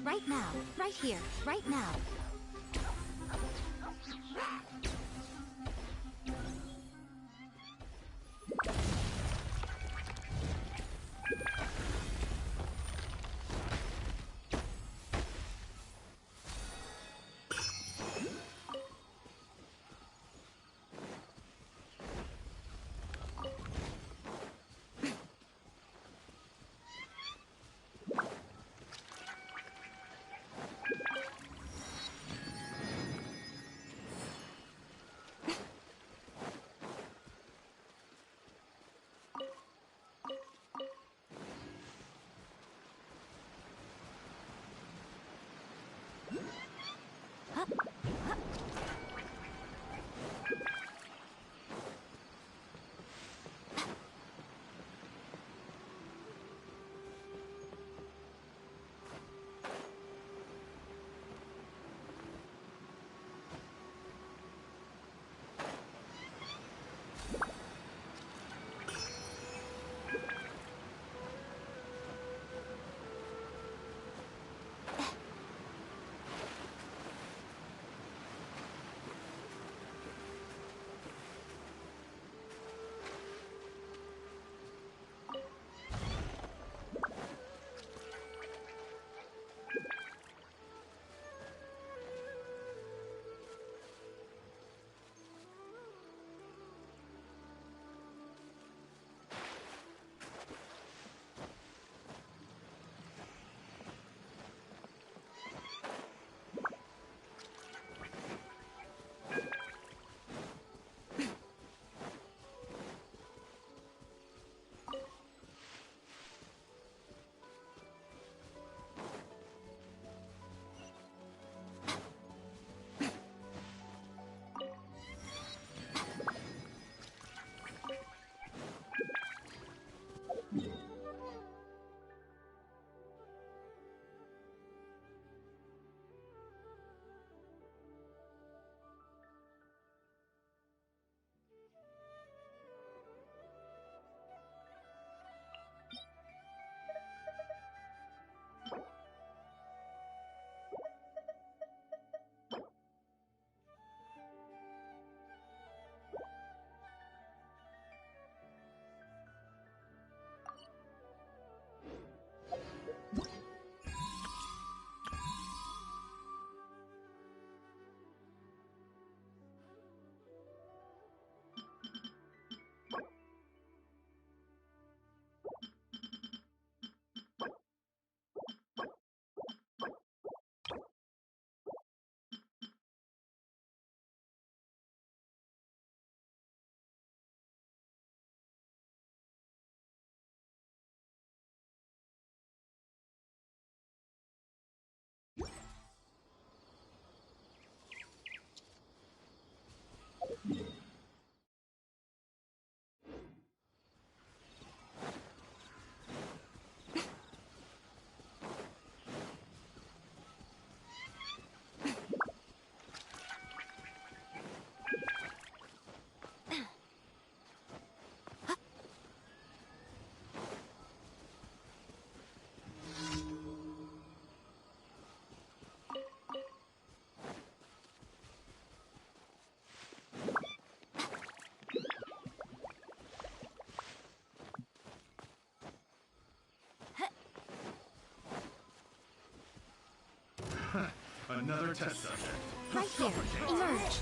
Right now. Right here. Right now. Another test subject. Right here. Emerge.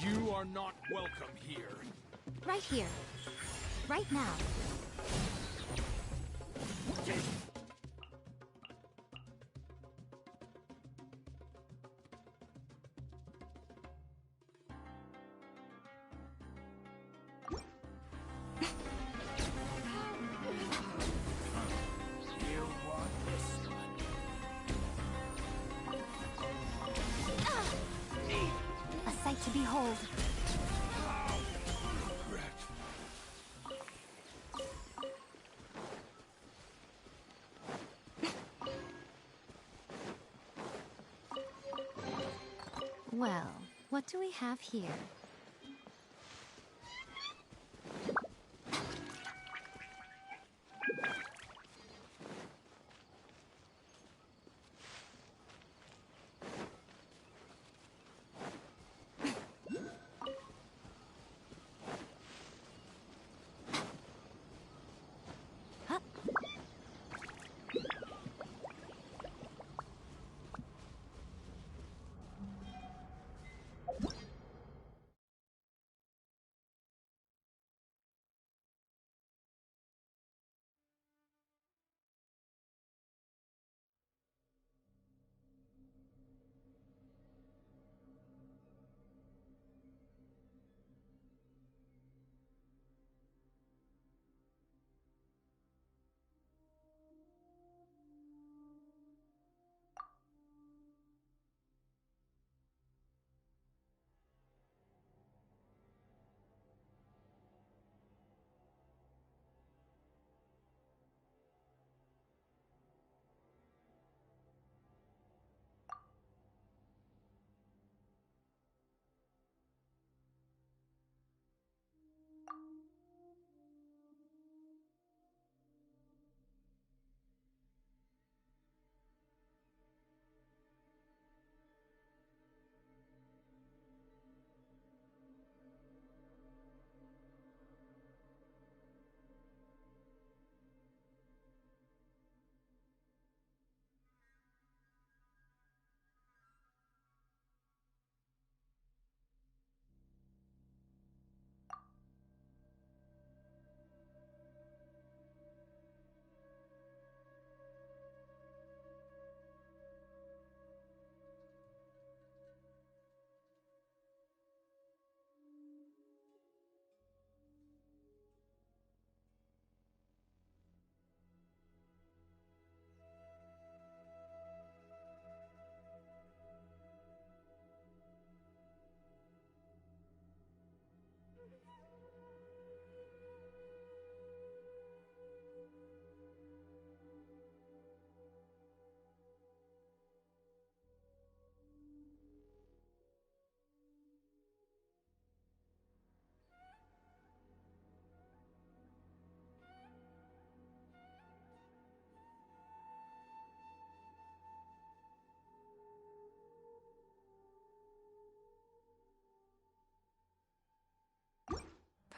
You are not welcome here. Right here. Right now. You want this one? A sight to behold. Regret. Well, what do we have here?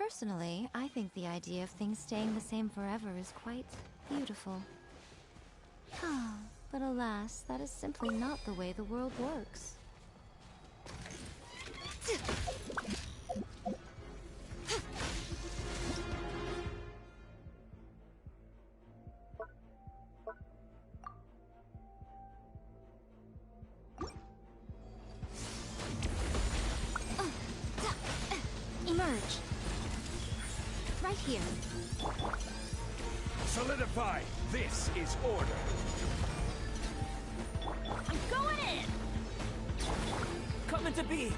Personally, I think the idea of things staying the same forever is quite beautiful. But alas, that is simply not the way the world works. Emerge. Right here. Solidify! This is order! I'm going in! Coming to be!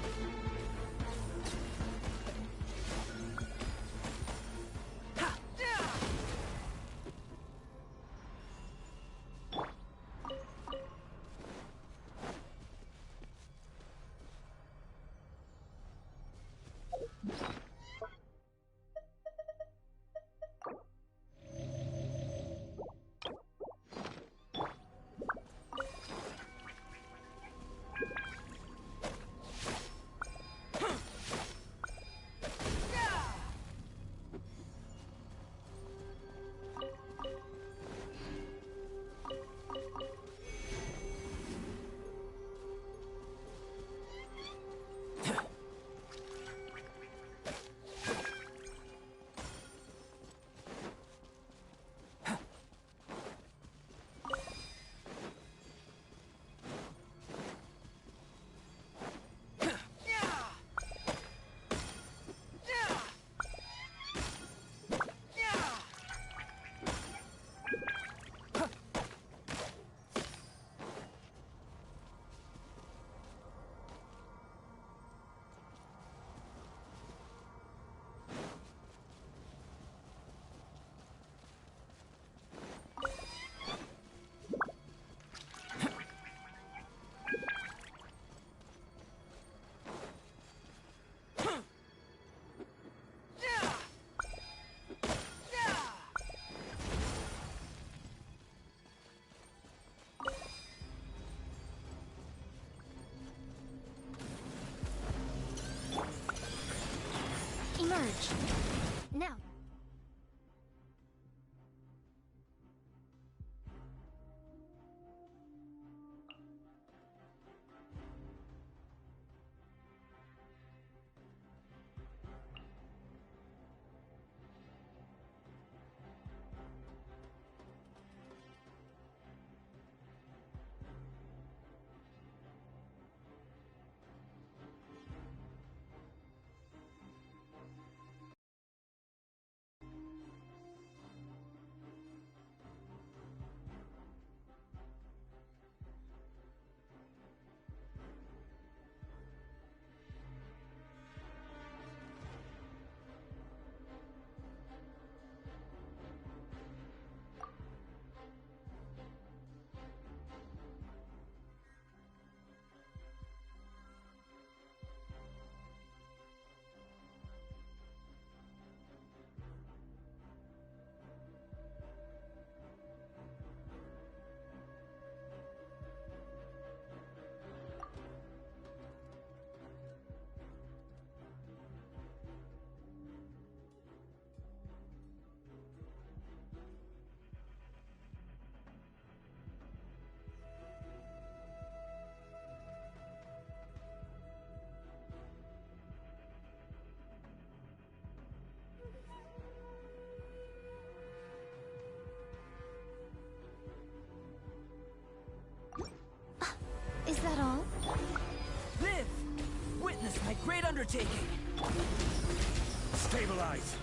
Emerge. Now. Is that all? Live! Witness my great undertaking! Stabilize!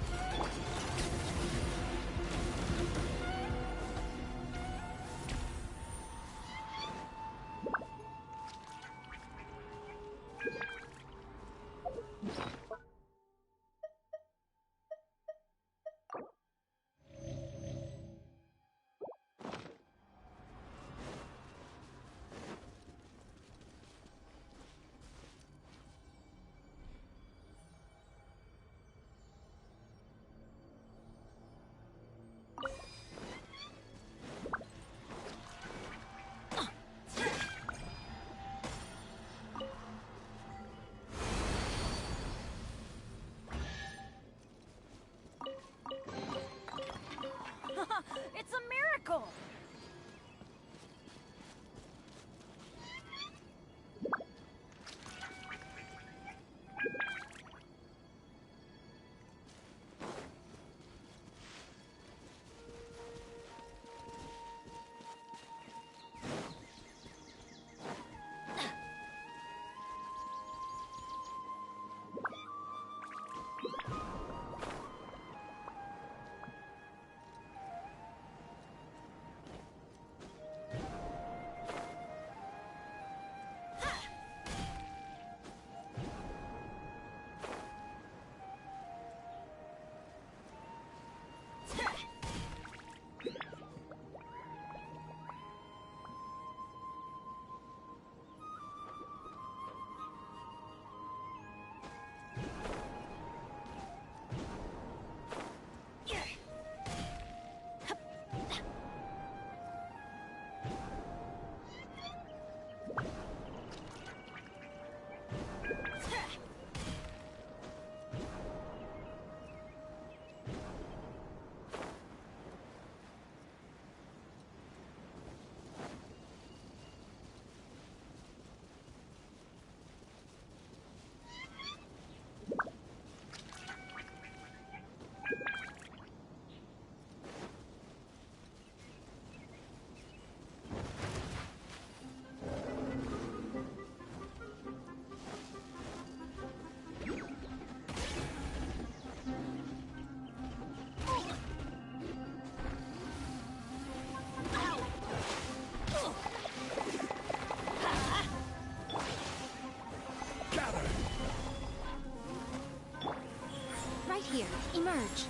Emerge.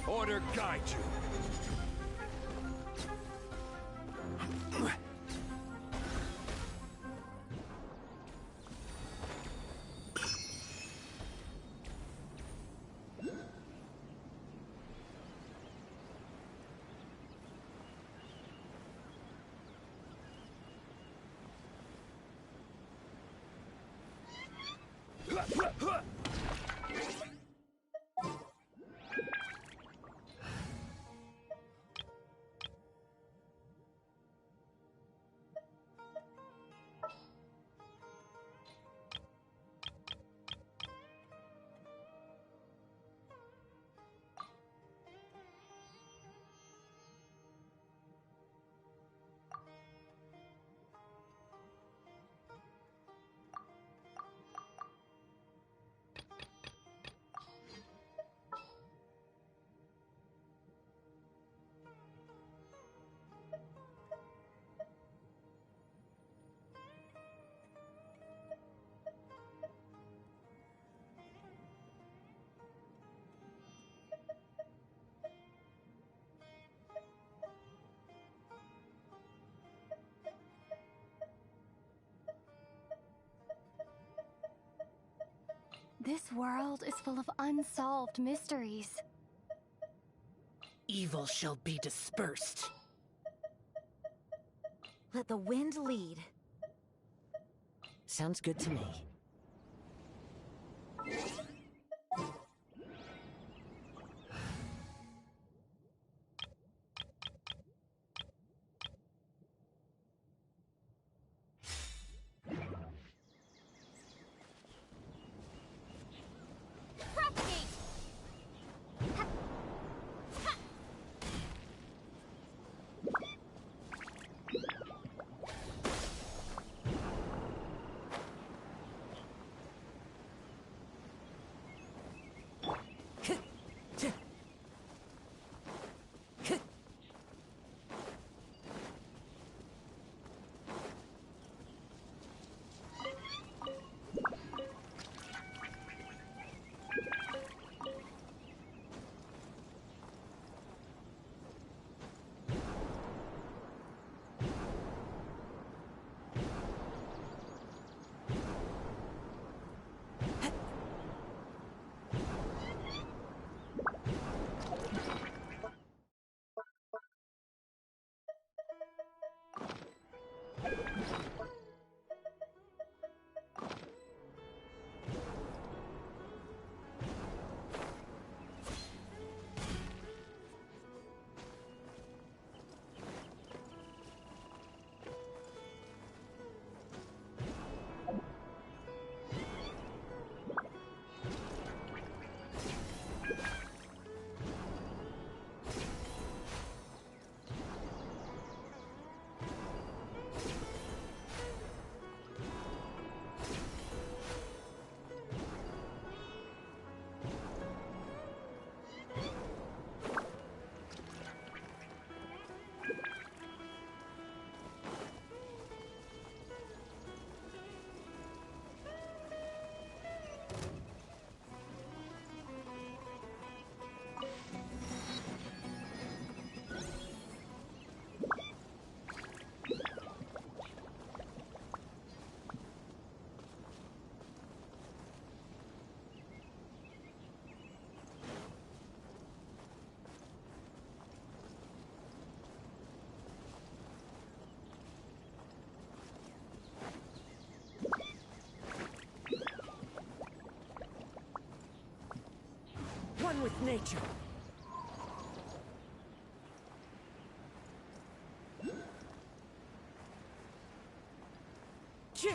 Order guide you. This world is full of unsolved mysteries. Evil shall be dispersed. Let the wind lead. Sounds good to me. One with nature. Chip!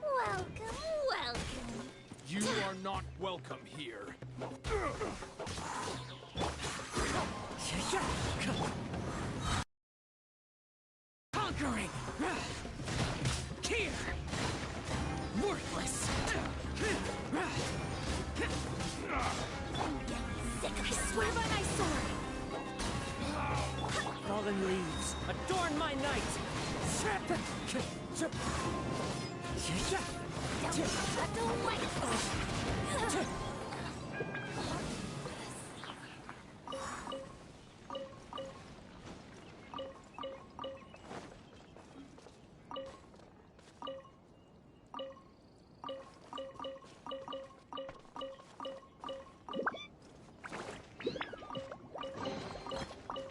Welcome, welcome. You are not welcome here. Conquering! Here! Worthless! I swear by my sword! Fallen leaves, adorn my night!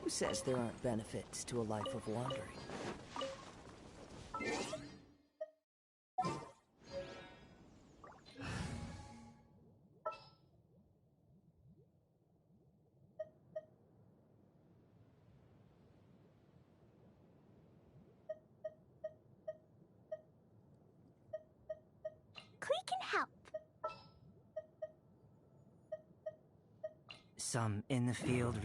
Who says there aren't benefits to a life of wandering? Klee can help. Some in the field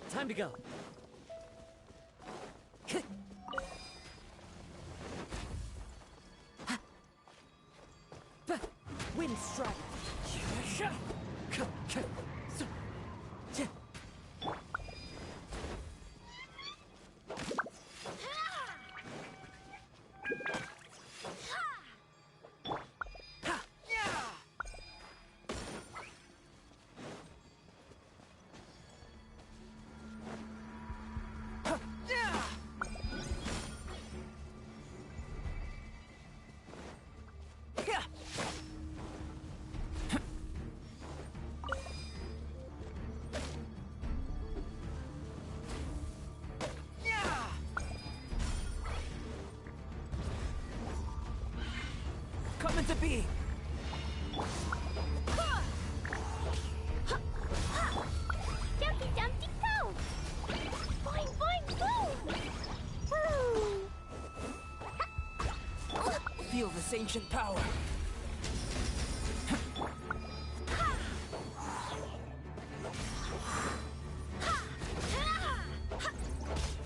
Time to go. Wind strike. Coming to be. Dumpty Dumpty go! Boing boing boom! Woo! Feel this ancient power.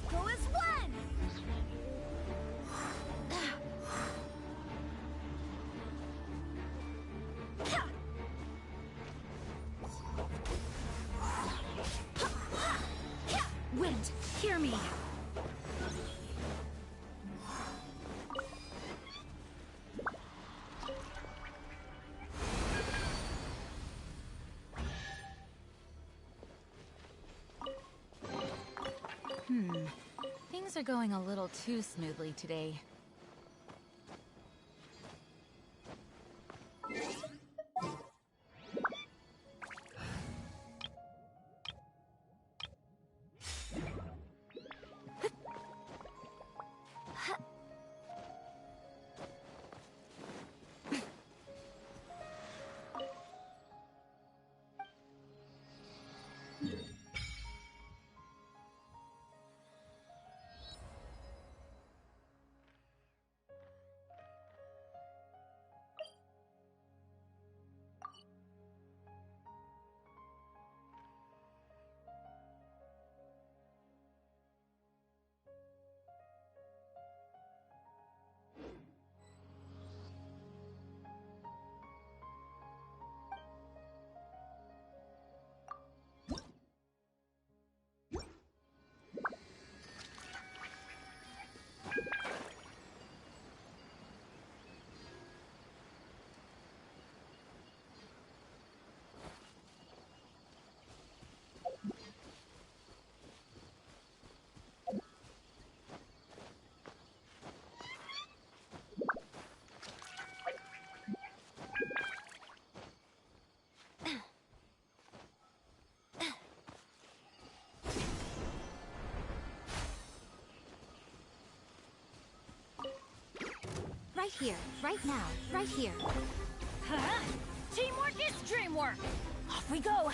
Go as one! Wind, hear me. Things are going a little too smoothly today. Right here, right now, right here. Huh? Teamwork is dreamwork! Off we go!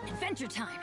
Adventure time!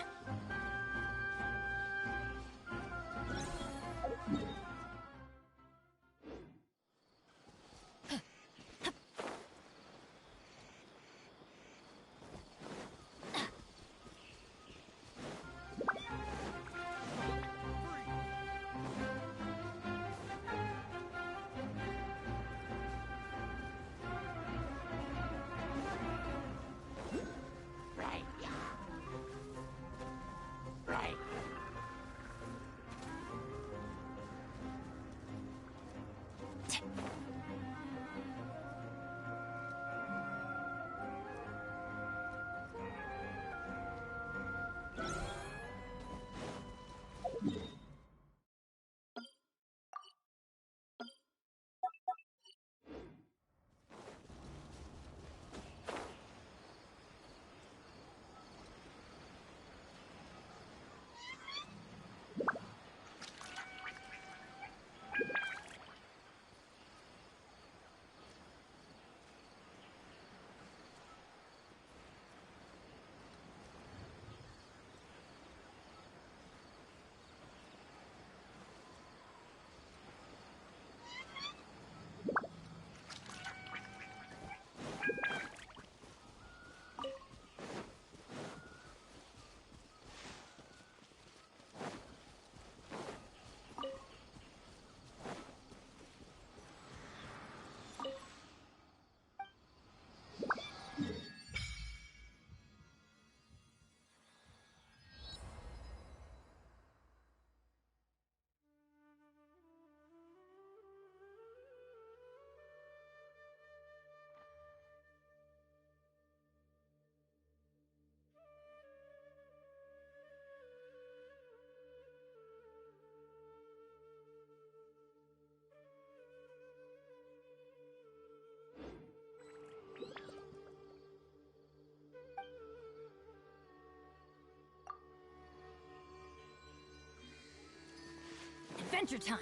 Adventure time!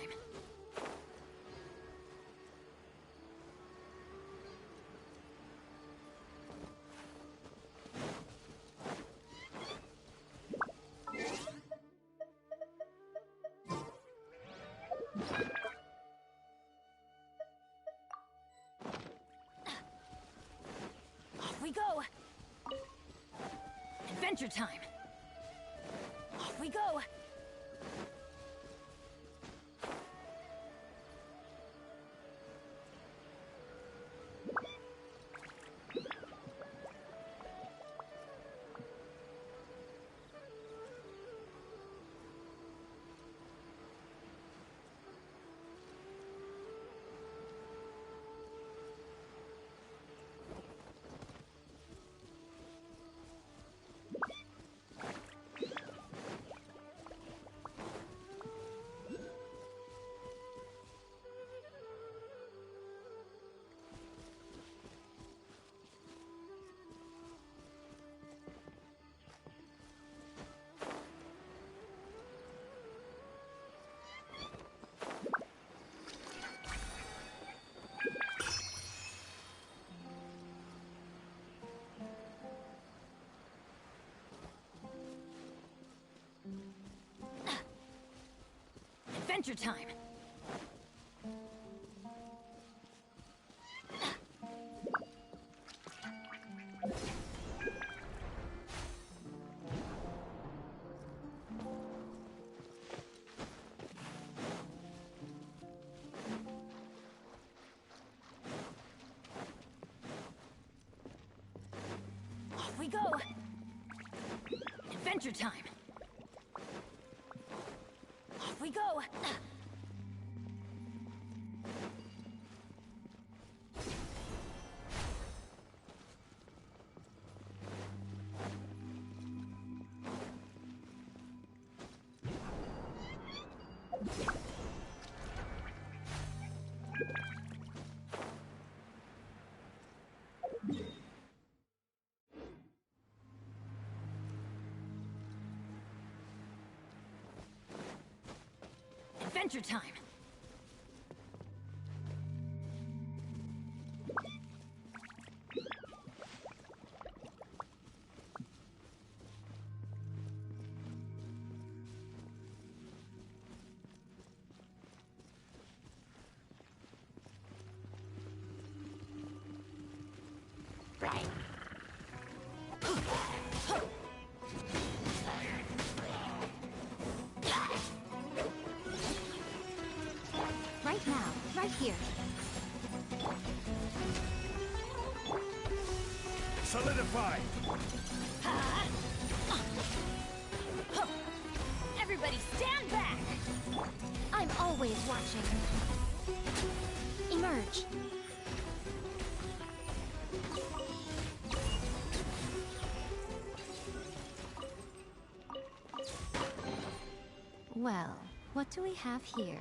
Off we go! Adventure time! Off we go! Adventure time! Adventure time! Off we go! Adventure time! Right now, right here. Solidify! Everybody stand back! I'm always watching. Emerge. Well, what do we have here?